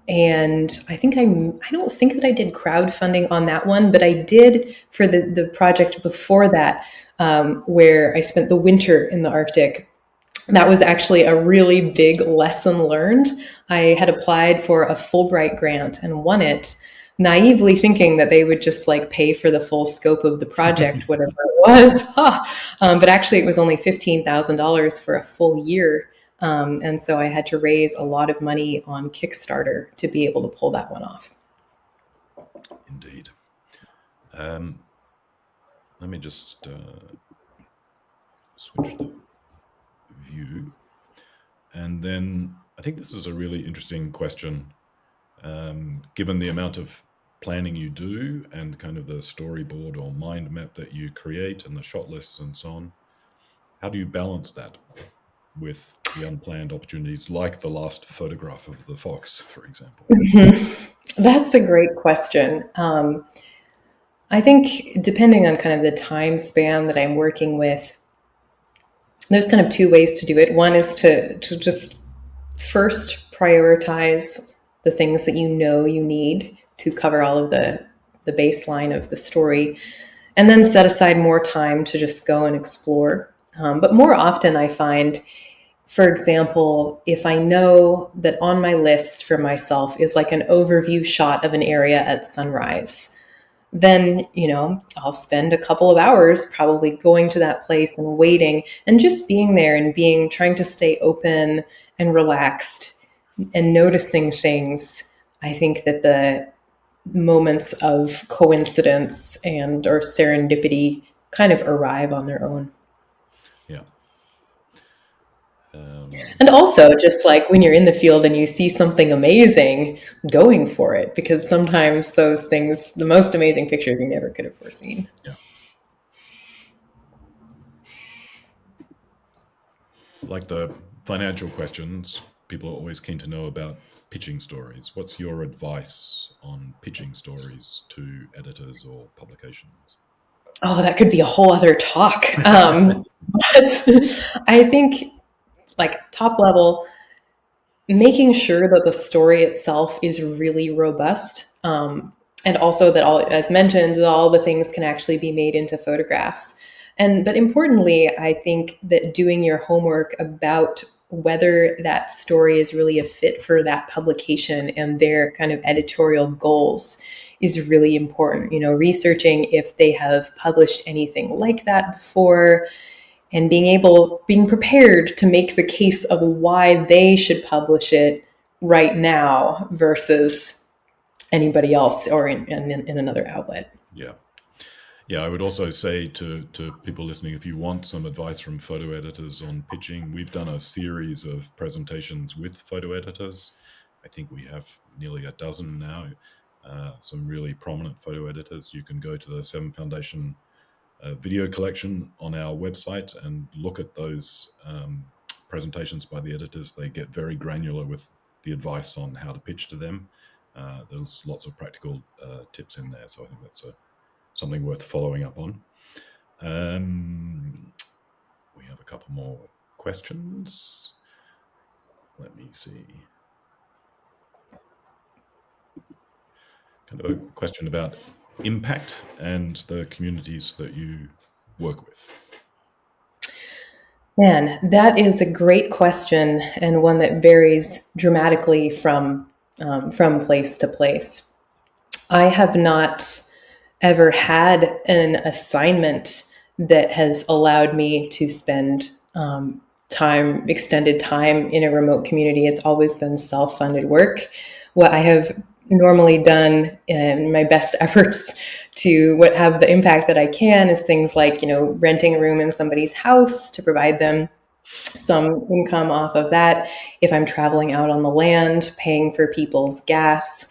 And I don't think that I did crowdfunding on that one, but I did for the project before that, where I spent the winter in the Arctic. That was actually a really big lesson learned. I had applied for a Fulbright grant and won it, naively thinking that they would just like pay for the full scope of the project, whatever it was. But actually, it was only $15,000 for a full year. And so I had to raise a lot of money on Kickstarter to be able to pull that one off. Indeed. Let me just switch the view. And then I think this is a really interesting question, given the amount of planning you do and kind of the storyboard or mind map that you create and the shot lists and so on. How do you balance that with the unplanned opportunities like the last photograph of the fox, for example? That's a great question. I think depending on kind of the time span that I'm working with, there's kind of two ways to do it. One is to just first prioritize the things that you need to cover all of the baseline of the story, and then set aside more time to just go and explore. But more often I find, for example, if I know that on my list for myself is like an overview shot of an area at sunrise, then, I'll spend a couple of hours probably going to that place and waiting and just being there and trying to stay open and relaxed and noticing things. I think that the moments of coincidence or serendipity kind of arrive on their own. Yeah. And also, just like when you're in the field and you see something amazing, going for it, because sometimes those things, the most amazing pictures you never could have foreseen. Yeah. Like the financial questions, people are always keen to know about pitching stories. What's your advice on pitching stories to editors or publications? Oh, that could be a whole other talk. But I think, like, top level, making sure that the story itself is really robust. And also that all, as mentioned, that all the things can actually be made into photographs. But importantly, I think that doing your homework about whether that story is really a fit for that publication and their kind of editorial goals is really important. Researching if they have published anything like that before, and being prepared to make the case of why they should publish it right now versus anybody else or in another outlet. Yeah. Yeah, I would also say to people listening, if you want some advice from photo editors on pitching, we've done a series of presentations with photo editors. I think we have nearly a dozen now, some really prominent photo editors. You can go to the Seven Foundation video collection on our website and look at those presentations by the editors. They get very granular with the advice on how to pitch to them. There's lots of practical tips in there, so I think that's something worth following up on. We have a couple more questions. Let me see. Kind of a question about impact and the communities that you work with. Man, that is a great question, and one that varies dramatically from place to place. I have not ever had an assignment that has allowed me to spend extended time in a remote community. It's always been self-funded work. What I have normally done in my best efforts to have the impact that I can is things like, renting a room in somebody's house to provide them some income off of that. If I'm traveling out on the land, paying for people's gas,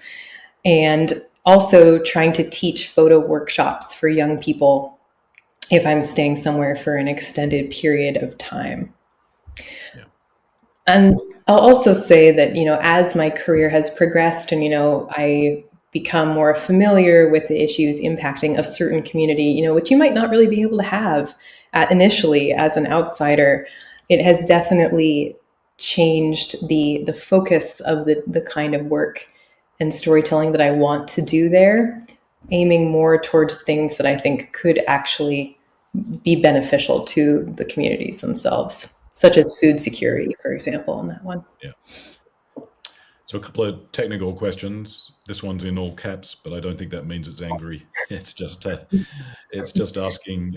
and also trying to teach photo workshops for young people if I'm staying somewhere for an extended period of time. Yeah. And I'll also say that, as my career has progressed and, I become more familiar with the issues impacting a certain community, which you might not really be able to have initially as an outsider, it has definitely changed the focus of the kind of work and storytelling that I want to do there, aiming more towards things that I think could actually be beneficial to the communities themselves, such as food security, for example, on that one. Yeah. So a couple of technical questions. This one's in all caps, but I don't think that means it's angry. It's just asking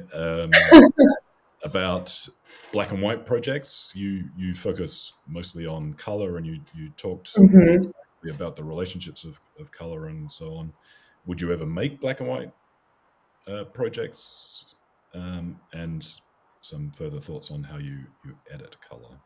about black and white projects. You focus mostly on color, and you talked about the relationships of color and so on. Would you ever make black and white projects? And some further thoughts on how you edit color.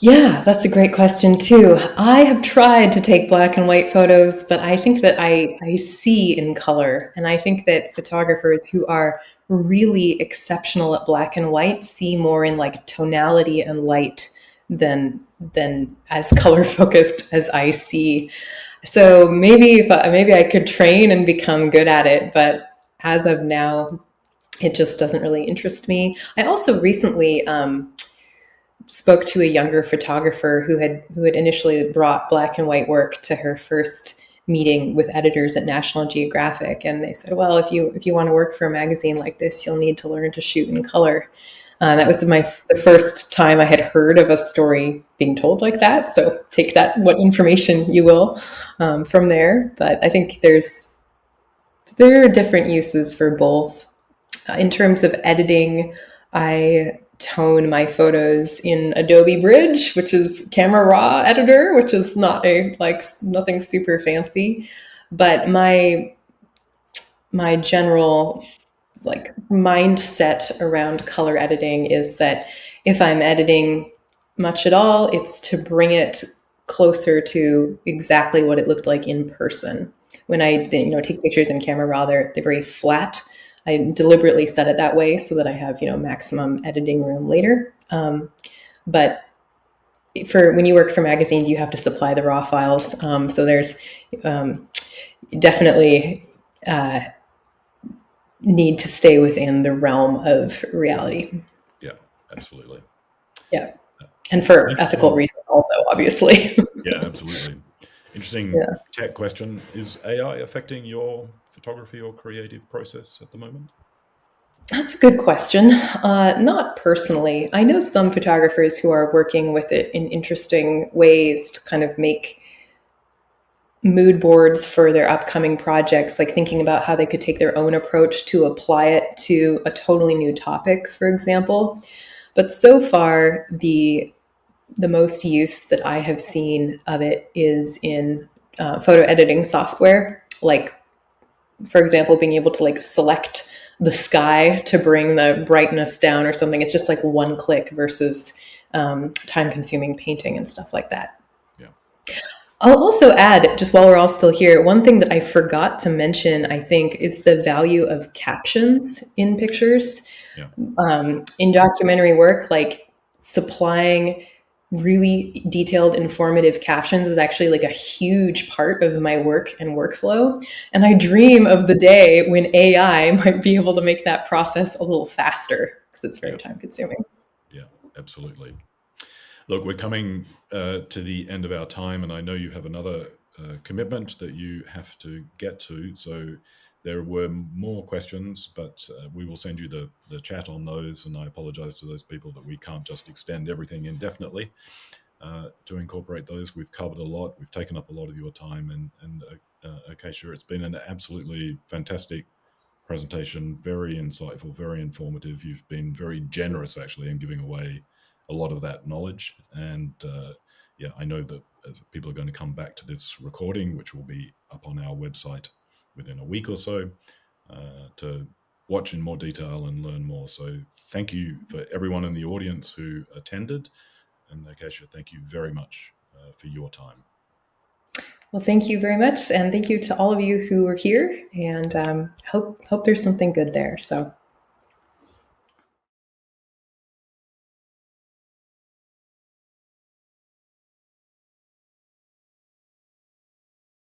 Yeah, that's a great question too. I have tried to take black and white photos, but I think that I see in color. And I think that photographers who are really exceptional at black and white see more in like tonality and light than as color focused as I see. So maybe I could train and become good at it, but as of now, it just doesn't really interest me. I also recently spoke to a younger photographer who had initially brought black and white work to her first meeting with editors at National Geographic, and they said, "Well, if you want to work for a magazine like this, you'll need to learn to shoot in color." That was the first time I had heard of a story being told like that. So take that, what information you will, from there. But I think there are different uses for both. In terms of editing, I tone my photos in Adobe Bridge, which is Camera Raw editor, which is nothing super fancy. But my general mindset around color editing is that if I'm editing much at all, it's to bring it closer to exactly what it looked like in person. When I take pictures in Camera Raw, they're very flat. I deliberately set it that way so that I have maximum editing room later. But for when you work for magazines, you have to supply the raw files. So there's definitely need to stay within the realm of reality. Yeah, absolutely. Yeah. And for ethical reasons also, obviously. Yeah, absolutely. Interesting Yeah. tech question. Is AI affecting your photography or creative process at the moment? That's a good question. Not personally. I know some photographers who are working with it in interesting ways to kind of make mood boards for their upcoming projects, like thinking about how they could take their own approach to apply it to a totally new topic, for example. But so far, the most use that I have seen of it is in photo editing software, like for example, being able to like select the sky to bring the brightness down or something. It's just like one click versus time consuming painting and stuff like that. Yeah. I'll also add, just while we're all still here, one thing that I forgot to mention, I think, is the value of captions in pictures. Yeah. In documentary work, like supplying really detailed, informative captions is actually like a huge part of my work and workflow. And I dream of the day when AI might be able to make that process a little faster because it's very Yeah. time consuming. Yeah. Absolutely. Look, we're coming to the end of our time, and I know you have another commitment that you have to get to. So there were more questions, but we will send you the chat on those. And I apologize to those people that we can't just extend everything indefinitely to incorporate those. We've covered a lot. We've taken up a lot of your time. And Acacia, it's been an absolutely fantastic presentation, very insightful, very informative. You've been very generous, actually, in giving away a lot of that knowledge. And yeah, I know that as people are going to come back to this recording, which will be up on our website within a week or so, to watch in more detail and learn more. So thank you for everyone in the audience who attended. And Acacia, thank you very much for your time. Well, thank you very much, and thank you to all of you who were here. And hope there's something good there. So.